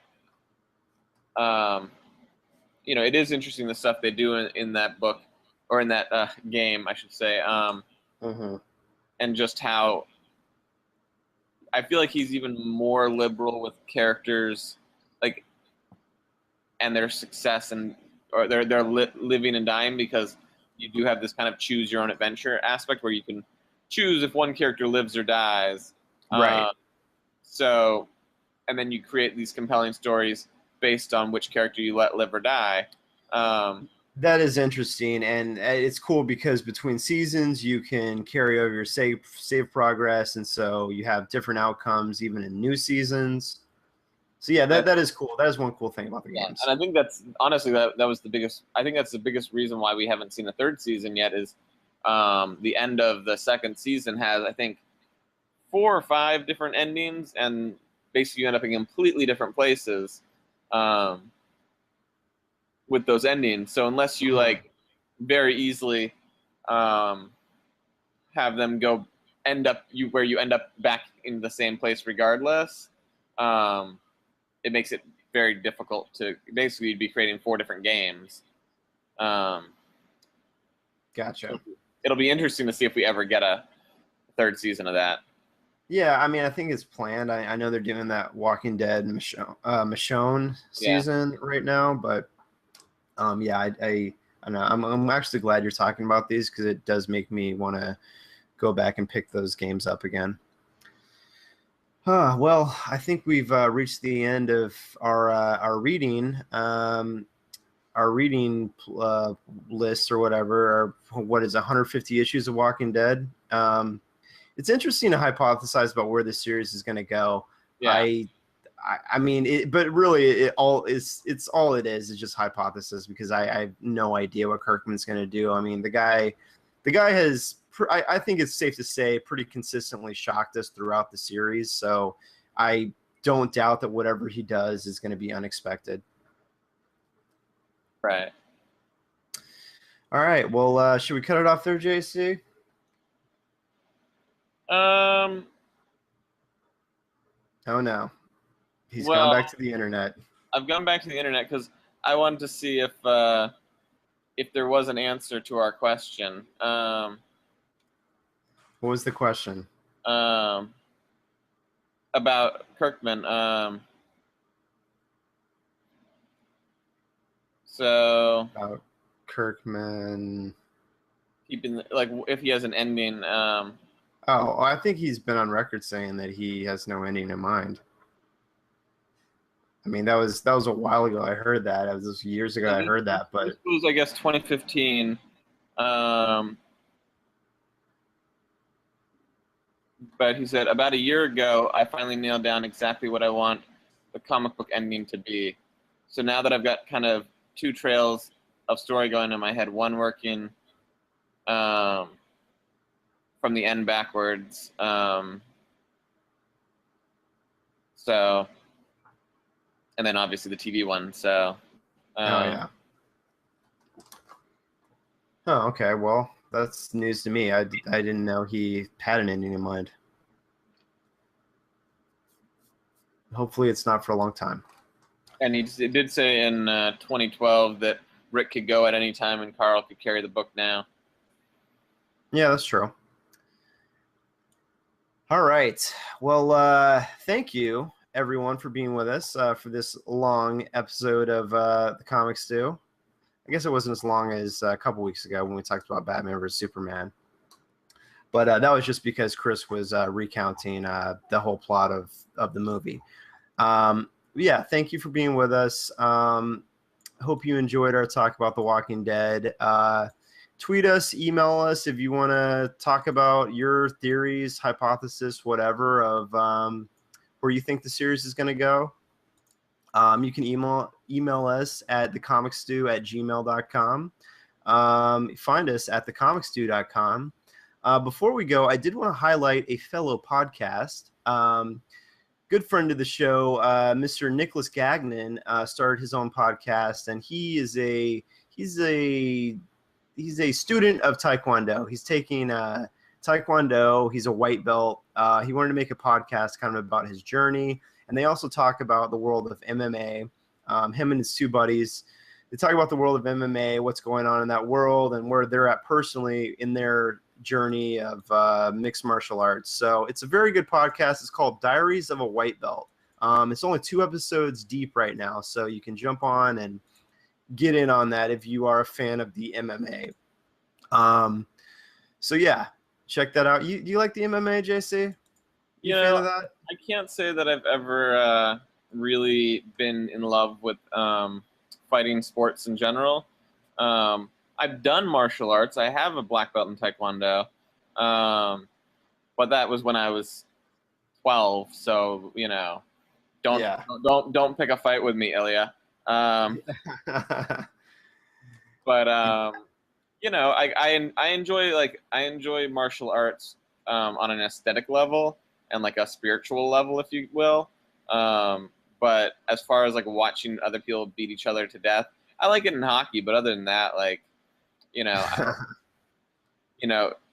it is interesting the stuff they do in that book, or in that game, I should say. And just how I feel like he's even more liberal with characters, like, and their success or their living and dying, because you do have this kind of choose your own adventure aspect where you can choose if one character lives or dies. Right. So, and then you create these compelling stories based on which character you let live or die. That is interesting, and it's cool because between seasons you can carry over your save progress, and so you have different outcomes even in new seasons. So yeah, that is cool. That is one cool thing about the games. And I think that's honestly that was the biggest. I think that's the biggest reason why we haven't seen a third season yet is the end of the second season has, I think, 4 or 5 different endings, and basically you end up in completely different places with those endings. So unless you like very easily have them end up back in the same place regardless, it makes it very difficult to basically be creating 4 different games. Gotcha. So it'll be interesting to see if we ever get a third season of that. Yeah, I mean, I think it's planned. I know they're doing that Walking Dead Michonne season right now, but I know. I'm actually glad you're talking about these because it does make me want to go back and pick those games up again. Well, I think we've reached the end of our reading list or whatever. What is 150 issues of Walking Dead? It's interesting to hypothesize about where this series is going to go. Yeah. I mean, but really, it's all it is just hypothesis because I have no idea what Kirkman's going to do. I mean, the guy has, I think it's safe to say, pretty consistently shocked us throughout the series. So I don't doubt that whatever he does is going to be unexpected. Right. All right. Well, should we cut it off there, JC? Oh no. He's gone back to the internet. I've gone back to the internet because I wanted to see if there was an answer to our question. What was the question? I about Kirkman. So About Kirkman. keeping like if he has an ending. Oh, I think he's been on record saying that he has no ending in mind. I mean, that was a while ago. I heard that. It was years ago. I heard that, but this was, I guess, 2015. But he said, about a year ago, I finally nailed down exactly what I want the comic book ending to be. So now that I've got kind of two trails of story going in my head, one working from the end backwards. So, and then obviously the TV one. So, oh yeah. Oh, okay. Well, that's news to me. I didn't know he had an ending in mind. Hopefully, it's not for a long time. And he did say in 2012 that Rick could go at any time and Carl could carry the book now. Yeah, that's true. All right. Well, thank you, everyone, for being with us for this long episode of the Comic Stew. I guess it wasn't as long as a couple weeks ago when we talked about Batman vs. Superman. But that was just because Chris was recounting the whole plot of the movie. Yeah, thank you for being with us. Hope you enjoyed our talk about The Walking Dead. Tweet us, email us if you want to talk about your theories, hypothesis, whatever, of where you think the series is going to go. You can email us at thecomicstew@gmail.com. Find us at thecomicstew.com. Before we go, I did want to highlight a fellow podcast. Good friend of the show, Mr. Nicholas Gagnon, started his own podcast, and he's a student of Taekwondo. He's taking Taekwondo. He's a white belt. He wanted to make a podcast kind of about his journey, and they also talk about the world of MMA. Him and his two buddies, they talk about the world of MMA, what's going on in that world, and where they're at personally in their journey of mixed martial arts. So it's a very good podcast. It's called Diaries of a White Belt. It's only 2 episodes deep right now, so you can jump on and get in on that if you are a fan of the MMA. So yeah, check that out. You like the MMA, JC? You fan of that? I can't say that I've ever really been in love with fighting sports in general. I've done martial arts. I have a black belt in Taekwondo, but that was when I was 12. So don't pick a fight with me, Ilya. But I enjoy martial arts on an aesthetic level and like a spiritual level, if you will. But as far as like watching other people beat each other to death, I like it in hockey. But other than that,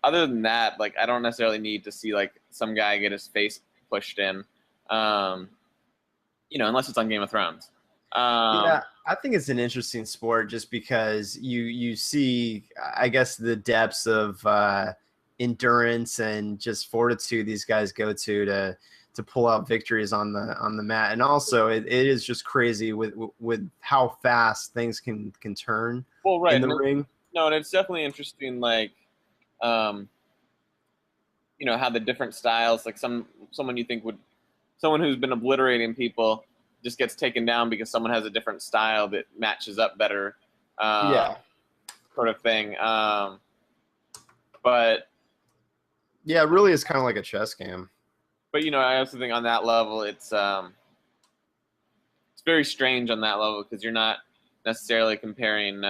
other than that, like I don't necessarily need to see like some guy get his face pushed in, unless it's on Game of Thrones. Yeah, I think it's an interesting sport just because you see, I guess, the depths of endurance and just fortitude these guys go to pull out victories on the mat, and also it is just crazy with how fast things can turn in the ring. No, and it's definitely interesting, like, how the different styles, like someone you think someone who's been obliterating people just gets taken down because someone has a different style that matches up better, sort of thing. But yeah, it really is kind of like a chess game. But I also think on that level, it's very strange on that level because you're not necessarily comparing.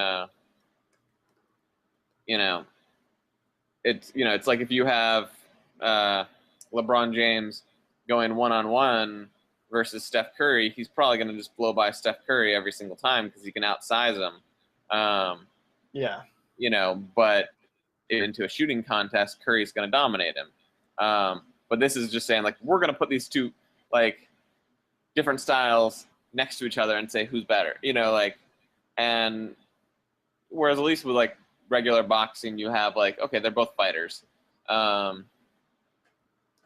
It's like if you have LeBron James going one-on-one versus Steph Curry, he's probably going to just blow by Steph Curry every single time because he can outsize him. But into a shooting contest, Curry's going to dominate him. But this is just saying, like, we're going to put these two, like, different styles next to each other and say who's better, and whereas at least with, like, regular boxing, you have, like, okay, they're both fighters.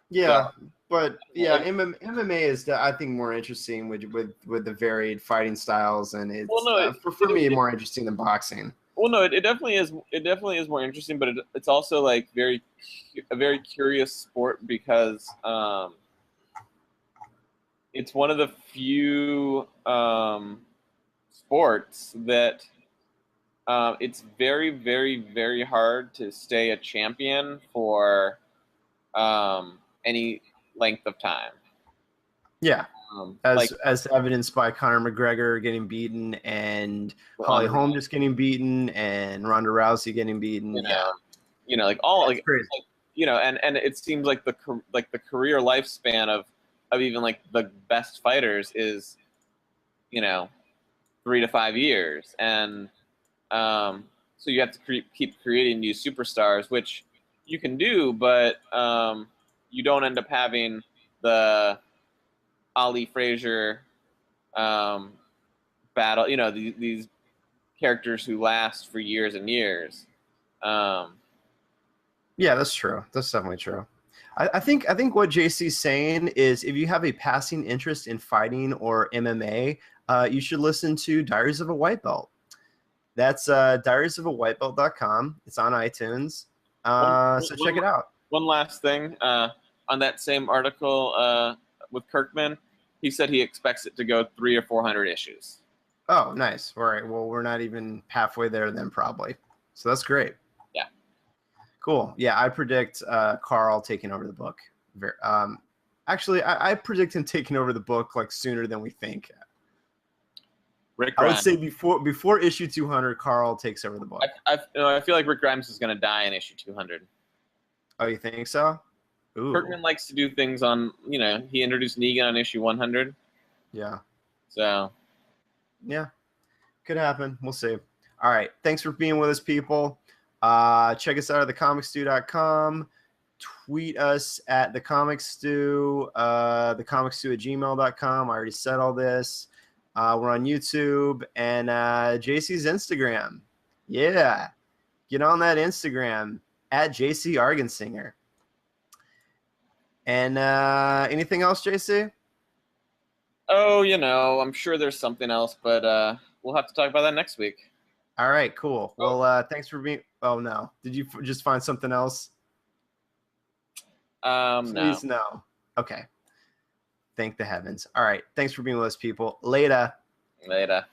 Yeah, So, but yeah, MMA is I think more interesting with the varied fighting styles, and well, it's no, for me more interesting than boxing. well, no, it definitely is. It definitely is more interesting, but it's also like a very curious sport because it's one of the few sports that it's very, very, very hard to stay a champion for any length of time. Yeah, Like as evidenced by Conor McGregor getting beaten and Holly Ronda Holm Rousey, just getting beaten and Ronda Rousey getting beaten. you Yeah, know, like all that's crazy. and it seems like the career lifespan of even like the best fighters is 3 to 5 years, and so you have to keep creating new superstars, which you can do, but you don't end up having the Ali Frazier battle. These characters who last for years and years. Yeah, that's true. That's definitely true. I think what JC's saying is if you have a passing interest in fighting or MMA, you should listen to Diaries of a White Belt. That's diariesofawhitebelt.com. It's on iTunes. So check it out. One last thing. On that same article with Kirkman, he said he expects it to go 300 or 400 issues. Oh, nice. All right. Well, we're not even halfway there then, probably. So that's great. Yeah. Cool. Yeah, I predict Carl taking over the book. Actually, I predict him taking over the book like sooner than we think. Rick I would Grimes. say before issue 200, Carl takes over the book. I feel like Rick Grimes is going to die in issue 200. Oh, you think so? Ooh. Kirkman likes to do things on, he introduced Negan on issue 100. Yeah. So. Yeah. Could happen. We'll see. All right. Thanks for being with us, people. Check us out at thecomicstew.com. Tweet us at thecomicstew, thecomicstew@gmail.com. I already said all this. We're on YouTube and JC's Instagram. Yeah. Get on that Instagram at JC Argensinger. And anything else, JC? Oh, I'm sure there's something else, but we'll have to talk about that next week. All right, cool. Well, thanks for being. Oh no, did you just find something else? Please no. Okay. Thank the heavens. All right. Thanks for being with us, people. Later. Later.